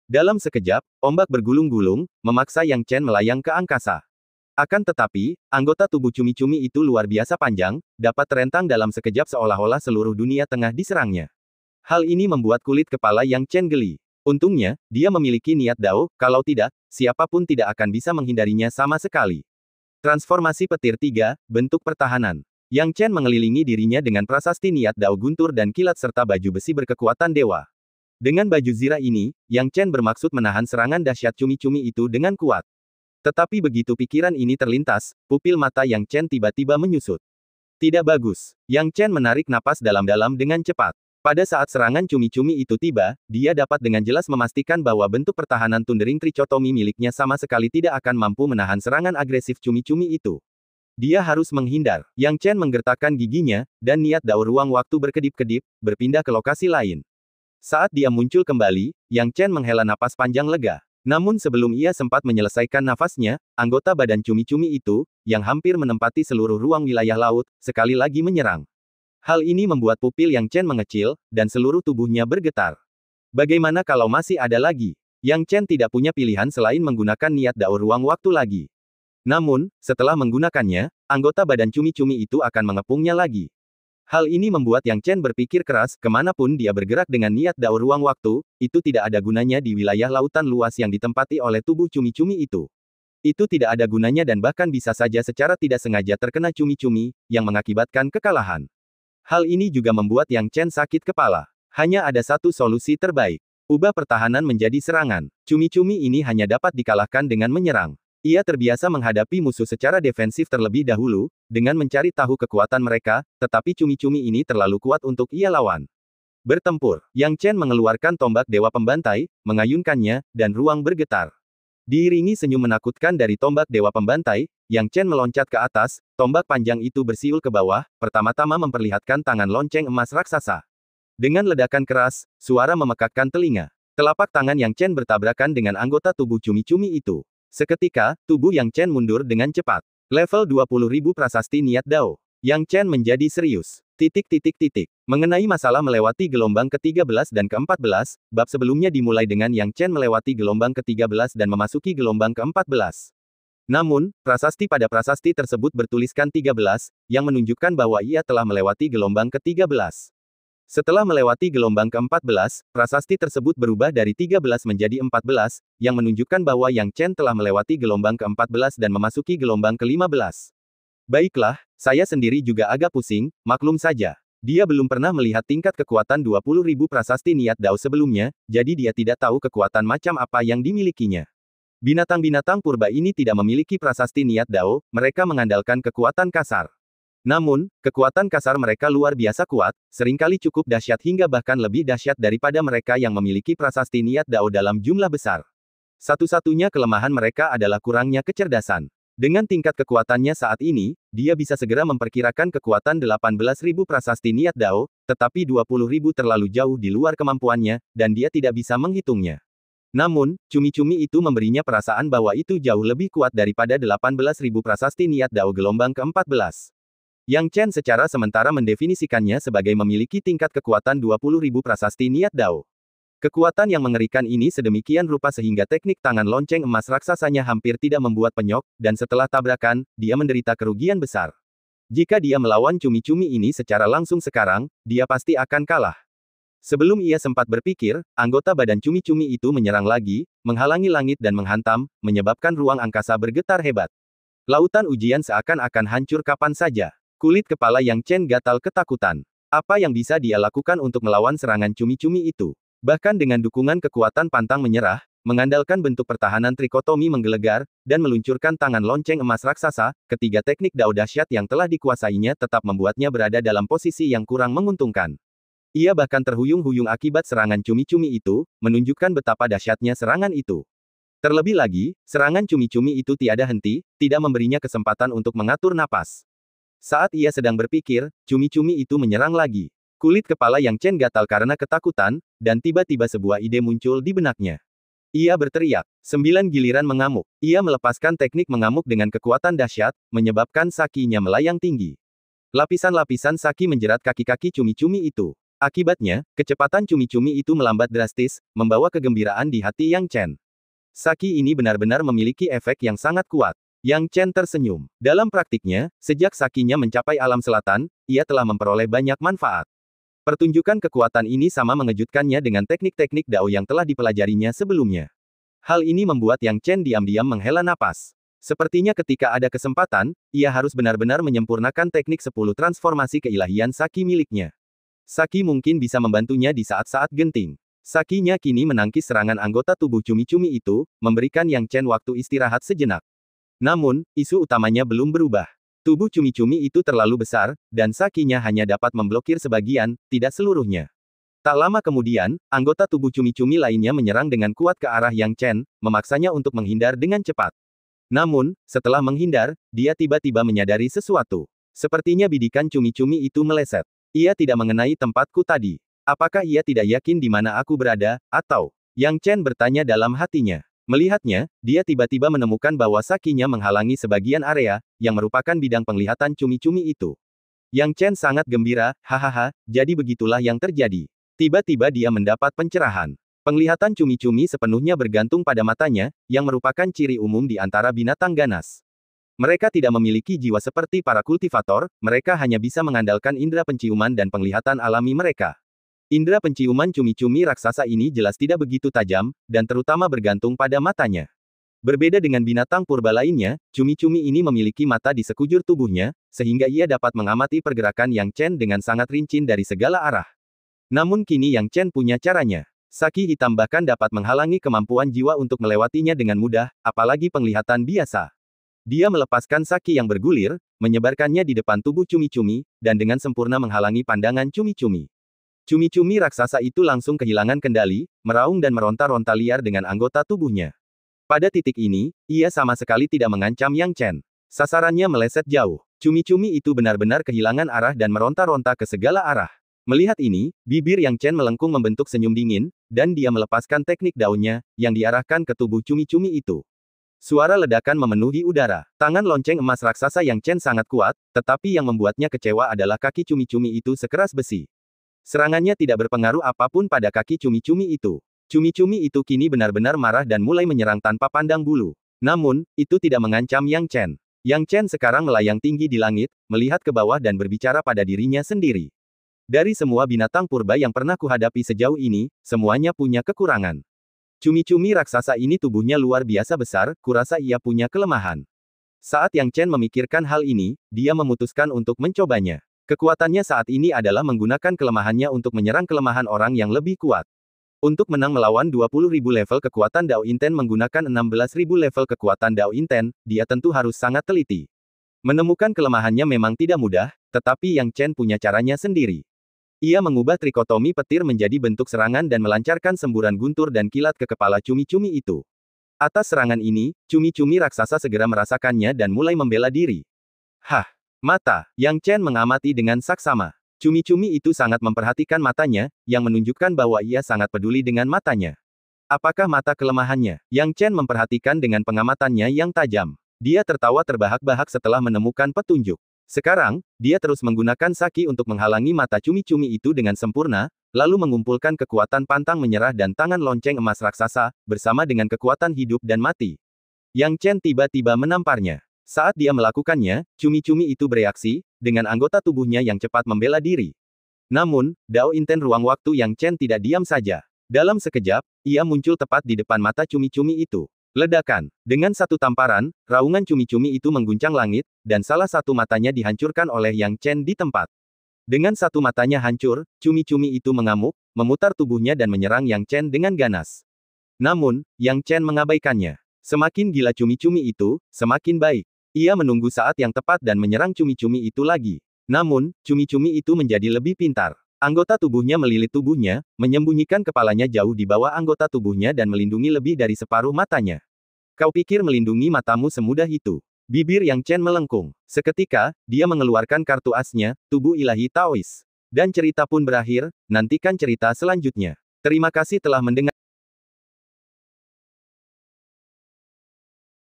Dalam sekejap, ombak bergulung-gulung, memaksa Yang Chen melayang ke angkasa. Akan tetapi, anggota tubuh cumi-cumi itu luar biasa panjang, dapat terentang dalam sekejap seolah-olah seluruh dunia tengah diserangnya. Hal ini membuat kulit kepala Yang Chen geli. Untungnya, dia memiliki niat Dao, kalau tidak, siapapun tidak akan bisa menghindarinya sama sekali. Transformasi petir 3, bentuk pertahanan. Yang Chen mengelilingi dirinya dengan prasasti niat Dao guntur dan kilat serta baju besi berkekuatan dewa. Dengan baju zirah ini, Yang Chen bermaksud menahan serangan dahsyat cumi-cumi itu dengan kuat. Tetapi begitu pikiran ini terlintas, pupil mata Yang Chen tiba-tiba menyusut. Tidak bagus. Yang Chen menarik napas dalam-dalam dengan cepat. Pada saat serangan cumi-cumi itu tiba, dia dapat dengan jelas memastikan bahwa bentuk pertahanan Thundering Trichotomy miliknya sama sekali tidak akan mampu menahan serangan agresif cumi-cumi itu. Dia harus menghindar. Yang Chen menggertakkan giginya, dan niat Dao ruang waktu berkedip-kedip, berpindah ke lokasi lain. Saat dia muncul kembali, Yang Chen menghela napas panjang lega. Namun sebelum ia sempat menyelesaikan nafasnya, anggota badan cumi-cumi itu, yang hampir menempati seluruh ruang wilayah laut, sekali lagi menyerang. Hal ini membuat pupil Yang Chen mengecil, dan seluruh tubuhnya bergetar. Bagaimana kalau masih ada lagi? Yang Chen tidak punya pilihan selain menggunakan niat Dao ruang waktu lagi. Namun, setelah menggunakannya, anggota badan cumi-cumi itu akan mengepungnya lagi. Hal ini membuat Yang Chen berpikir keras, kemanapun dia bergerak dengan niat Dao ruang waktu, itu tidak ada gunanya di wilayah lautan luas yang ditempati oleh tubuh cumi-cumi itu. Itu tidak ada gunanya dan bahkan bisa saja secara tidak sengaja terkena cumi-cumi, yang mengakibatkan kekalahan. Hal ini juga membuat Yang Chen sakit kepala. Hanya ada satu solusi terbaik. Ubah pertahanan menjadi serangan. Cumi-cumi ini hanya dapat dikalahkan dengan menyerang. Ia terbiasa menghadapi musuh secara defensif terlebih dahulu, dengan mencari tahu kekuatan mereka, tetapi cumi-cumi ini terlalu kuat untuk ia lawan. Bertempur. Yang Chen mengeluarkan tombak dewa pembantai, mengayunkannya, dan ruang bergetar. Diiringi senyum menakutkan dari tombak dewa pembantai, Yang Chen meloncat ke atas, tombak panjang itu bersiul ke bawah, pertama-tama memperlihatkan tangan lonceng emas raksasa. Dengan ledakan keras, suara memekakkan telinga. Telapak tangan Yang Chen bertabrakan dengan anggota tubuh cumi-cumi itu. Seketika, tubuh Yang Chen mundur dengan cepat. Level 20.000 prasasti niat Dao. Yang Chen menjadi serius. Mengenai masalah melewati gelombang ke-13 dan ke-14, bab sebelumnya dimulai dengan Yang Chen melewati gelombang ke-13 dan memasuki gelombang ke-14. Namun, prasasti pada prasasti tersebut bertuliskan 13, yang menunjukkan bahwa ia telah melewati gelombang ke-13. Setelah melewati gelombang ke-14, prasasti tersebut berubah dari 13 menjadi 14, yang menunjukkan bahwa Yang Chen telah melewati gelombang ke-14 dan memasuki gelombang ke-15. Baiklah, saya sendiri juga agak pusing, maklum saja. Dia belum pernah melihat tingkat kekuatan 20.000 prasasti niat Dao sebelumnya, jadi dia tidak tahu kekuatan macam apa yang dimilikinya. Binatang-binatang purba ini tidak memiliki prasasti niat Dao, mereka mengandalkan kekuatan kasar. Namun, kekuatan kasar mereka luar biasa kuat, seringkali cukup dahsyat hingga bahkan lebih dahsyat daripada mereka yang memiliki prasasti niat Dao dalam jumlah besar. Satu-satunya kelemahan mereka adalah kurangnya kecerdasan. Dengan tingkat kekuatannya saat ini, dia bisa segera memperkirakan kekuatan 18.000 prasasti niat Dao, tetapi 20.000 terlalu jauh di luar kemampuannya, dan dia tidak bisa menghitungnya. Namun, cumi-cumi itu memberinya perasaan bahwa itu jauh lebih kuat daripada 18.000 prasasti niat Dao gelombang ke-14. Yang Chen secara sementara mendefinisikannya sebagai memiliki tingkat kekuatan 20.000 prasasti niat Dao. Kekuatan yang mengerikan ini sedemikian rupa sehingga teknik tangan lonceng emas raksasanya hampir tidak membuat penyok, dan setelah tabrakan, dia menderita kerugian besar. Jika dia melawan cumi-cumi ini secara langsung sekarang, dia pasti akan kalah. Sebelum ia sempat berpikir, anggota badan cumi-cumi itu menyerang lagi, menghalangi langit dan menghantam, menyebabkan ruang angkasa bergetar hebat. Lautan ujian seakan-akan hancur kapan saja. Kulit kepala Yang Chen gatal ketakutan. Apa yang bisa dia lakukan untuk melawan serangan cumi-cumi itu? Bahkan dengan dukungan kekuatan pantang menyerah, mengandalkan bentuk pertahanan trikotomi menggelegar, dan meluncurkan tangan lonceng emas raksasa, ketiga teknik dao dahsyat yang telah dikuasainya tetap membuatnya berada dalam posisi yang kurang menguntungkan. Ia bahkan terhuyung-huyung akibat serangan cumi-cumi itu, menunjukkan betapa dahsyatnya serangan itu. Terlebih lagi, serangan cumi-cumi itu tiada henti, tidak memberinya kesempatan untuk mengatur napas. Saat ia sedang berpikir, cumi-cumi itu menyerang lagi. Kulit kepala Yang Chen gatal karena ketakutan, dan tiba-tiba sebuah ide muncul di benaknya. Ia berteriak, 9 giliran mengamuk. Ia melepaskan teknik mengamuk dengan kekuatan dahsyat, menyebabkan sakinya melayang tinggi. Lapisan-lapisan saki menjerat kaki-kaki cumi-cumi itu. Akibatnya, kecepatan cumi-cumi itu melambat drastis, membawa kegembiraan di hati Yang Chen. Saki ini benar-benar memiliki efek yang sangat kuat. Yang Chen tersenyum. Dalam praktiknya, sejak sakinya mencapai alam selatan, ia telah memperoleh banyak manfaat. Pertunjukan kekuatan ini sama mengejutkannya dengan teknik-teknik dao yang telah dipelajarinya sebelumnya. Hal ini membuat Yang Chen diam-diam menghela napas. Sepertinya ketika ada kesempatan, ia harus benar-benar menyempurnakan teknik 10 transformasi keilahian saki miliknya. Saki mungkin bisa membantunya di saat-saat genting. Sakinya kini menangkis serangan anggota tubuh cumi-cumi itu, memberikan Yang Chen waktu istirahat sejenak. Namun, isu utamanya belum berubah. Tubuh cumi-cumi itu terlalu besar, dan sakinya hanya dapat memblokir sebagian, tidak seluruhnya. Tak lama kemudian, anggota tubuh cumi-cumi lainnya menyerang dengan kuat ke arah Yang Chen, memaksanya untuk menghindar dengan cepat. Namun, setelah menghindar, dia tiba-tiba menyadari sesuatu. Sepertinya bidikan cumi-cumi itu meleset. Ia tidak mengenai tempatku tadi. Apakah ia tidak yakin di mana aku berada, atau? Yang Chen bertanya dalam hatinya. Melihatnya, dia tiba-tiba menemukan bahwa sakinya menghalangi sebagian area, yang merupakan bidang penglihatan cumi-cumi itu. Yang Chen sangat gembira, hahaha, jadi begitulah yang terjadi. Tiba-tiba dia mendapat pencerahan. Penglihatan cumi-cumi sepenuhnya bergantung pada matanya, yang merupakan ciri umum di antara binatang ganas. Mereka tidak memiliki jiwa seperti para kultivator, mereka hanya bisa mengandalkan indera penciuman dan penglihatan alami mereka. Indera penciuman cumi-cumi raksasa ini jelas tidak begitu tajam, dan terutama bergantung pada matanya. Berbeda dengan binatang purba lainnya, cumi-cumi ini memiliki mata di sekujur tubuhnya, sehingga ia dapat mengamati pergerakan Yang Chen dengan sangat rinci dari segala arah. Namun kini Yang Chen punya caranya. Saki hitam bahkan dapat menghalangi kemampuan jiwa untuk melewatinya dengan mudah, apalagi penglihatan biasa. Dia melepaskan saki yang bergulir, menyebarkannya di depan tubuh cumi-cumi, dan dengan sempurna menghalangi pandangan cumi-cumi. Cumi-cumi raksasa itu langsung kehilangan kendali, meraung dan meronta-ronta liar dengan anggota tubuhnya. Pada titik ini, ia sama sekali tidak mengancam Yang Chen. Sasarannya meleset jauh. Cumi-cumi itu benar-benar kehilangan arah dan meronta-ronta ke segala arah. Melihat ini, bibir Yang Chen melengkung membentuk senyum dingin, dan dia melepaskan teknik daunnya, yang diarahkan ke tubuh cumi-cumi itu. Suara ledakan memenuhi udara. Tangan lonceng emas raksasa Yang Chen sangat kuat, tetapi yang membuatnya kecewa adalah kaki cumi-cumi itu sekeras besi. Serangannya tidak berpengaruh apapun pada kaki cumi-cumi itu. Cumi-cumi itu kini benar-benar marah dan mulai menyerang tanpa pandang bulu. Namun, itu tidak mengancam Yang Chen. Yang Chen sekarang melayang tinggi di langit, melihat ke bawah dan berbicara pada dirinya sendiri. Dari semua binatang purba yang pernah kuhadapi sejauh ini, semuanya punya kekurangan. Cumi-cumi raksasa ini tubuhnya luar biasa besar, kurasa ia punya kelemahan. Saat Yang Chen memikirkan hal ini, dia memutuskan untuk mencobanya. Kekuatannya saat ini adalah menggunakan kelemahannya untuk menyerang kelemahan orang yang lebih kuat. Untuk menang melawan 20.000 level kekuatan Dao Inten menggunakan 16.000 level kekuatan Dao Inten, dia tentu harus sangat teliti. Menemukan kelemahannya memang tidak mudah, tetapi Yang Chen punya caranya sendiri. Ia mengubah trikotomi petir menjadi bentuk serangan dan melancarkan semburan guntur dan kilat ke kepala cumi-cumi itu. Atas serangan ini, cumi-cumi raksasa segera merasakannya dan mulai membela diri. Hah! Mata! Yang Chen mengamati dengan saksama. Cumi-cumi itu sangat memperhatikan matanya, yang menunjukkan bahwa ia sangat peduli dengan matanya. Apakah mata kelemahannya? Yang Chen memperhatikan dengan pengamatannya yang tajam. Dia tertawa terbahak-bahak setelah menemukan petunjuk. Sekarang, dia terus menggunakan saki untuk menghalangi mata cumi-cumi itu dengan sempurna, lalu mengumpulkan kekuatan pantang menyerah dan tangan lonceng emas raksasa, bersama dengan kekuatan hidup dan mati. Yang Chen tiba-tiba menamparnya. Saat dia melakukannya, cumi-cumi itu bereaksi, dengan anggota tubuhnya yang cepat membela diri. Namun, Dao Inten ruang waktu Yang Chen tidak diam saja. Dalam sekejap, ia muncul tepat di depan mata cumi-cumi itu. Ledakan. Dengan satu tamparan, raungan cumi-cumi itu mengguncang langit, dan salah satu matanya dihancurkan oleh Yang Chen di tempat. Dengan satu matanya hancur, cumi-cumi itu mengamuk, memutar tubuhnya dan menyerang Yang Chen dengan ganas. Namun, Yang Chen mengabaikannya. Semakin gila cumi-cumi itu, semakin baik. Ia menunggu saat yang tepat dan menyerang cumi-cumi itu lagi. Namun, cumi-cumi itu menjadi lebih pintar. Anggota tubuhnya melilit tubuhnya, menyembunyikan kepalanya jauh di bawah anggota tubuhnya dan melindungi lebih dari separuh matanya. Kau pikir melindungi matamu semudah itu? Bibir Yang Chen melengkung. Seketika, dia mengeluarkan kartu asnya, tubuh ilahi Taois. Dan cerita pun berakhir, nantikan cerita selanjutnya. Terima kasih telah mendengar.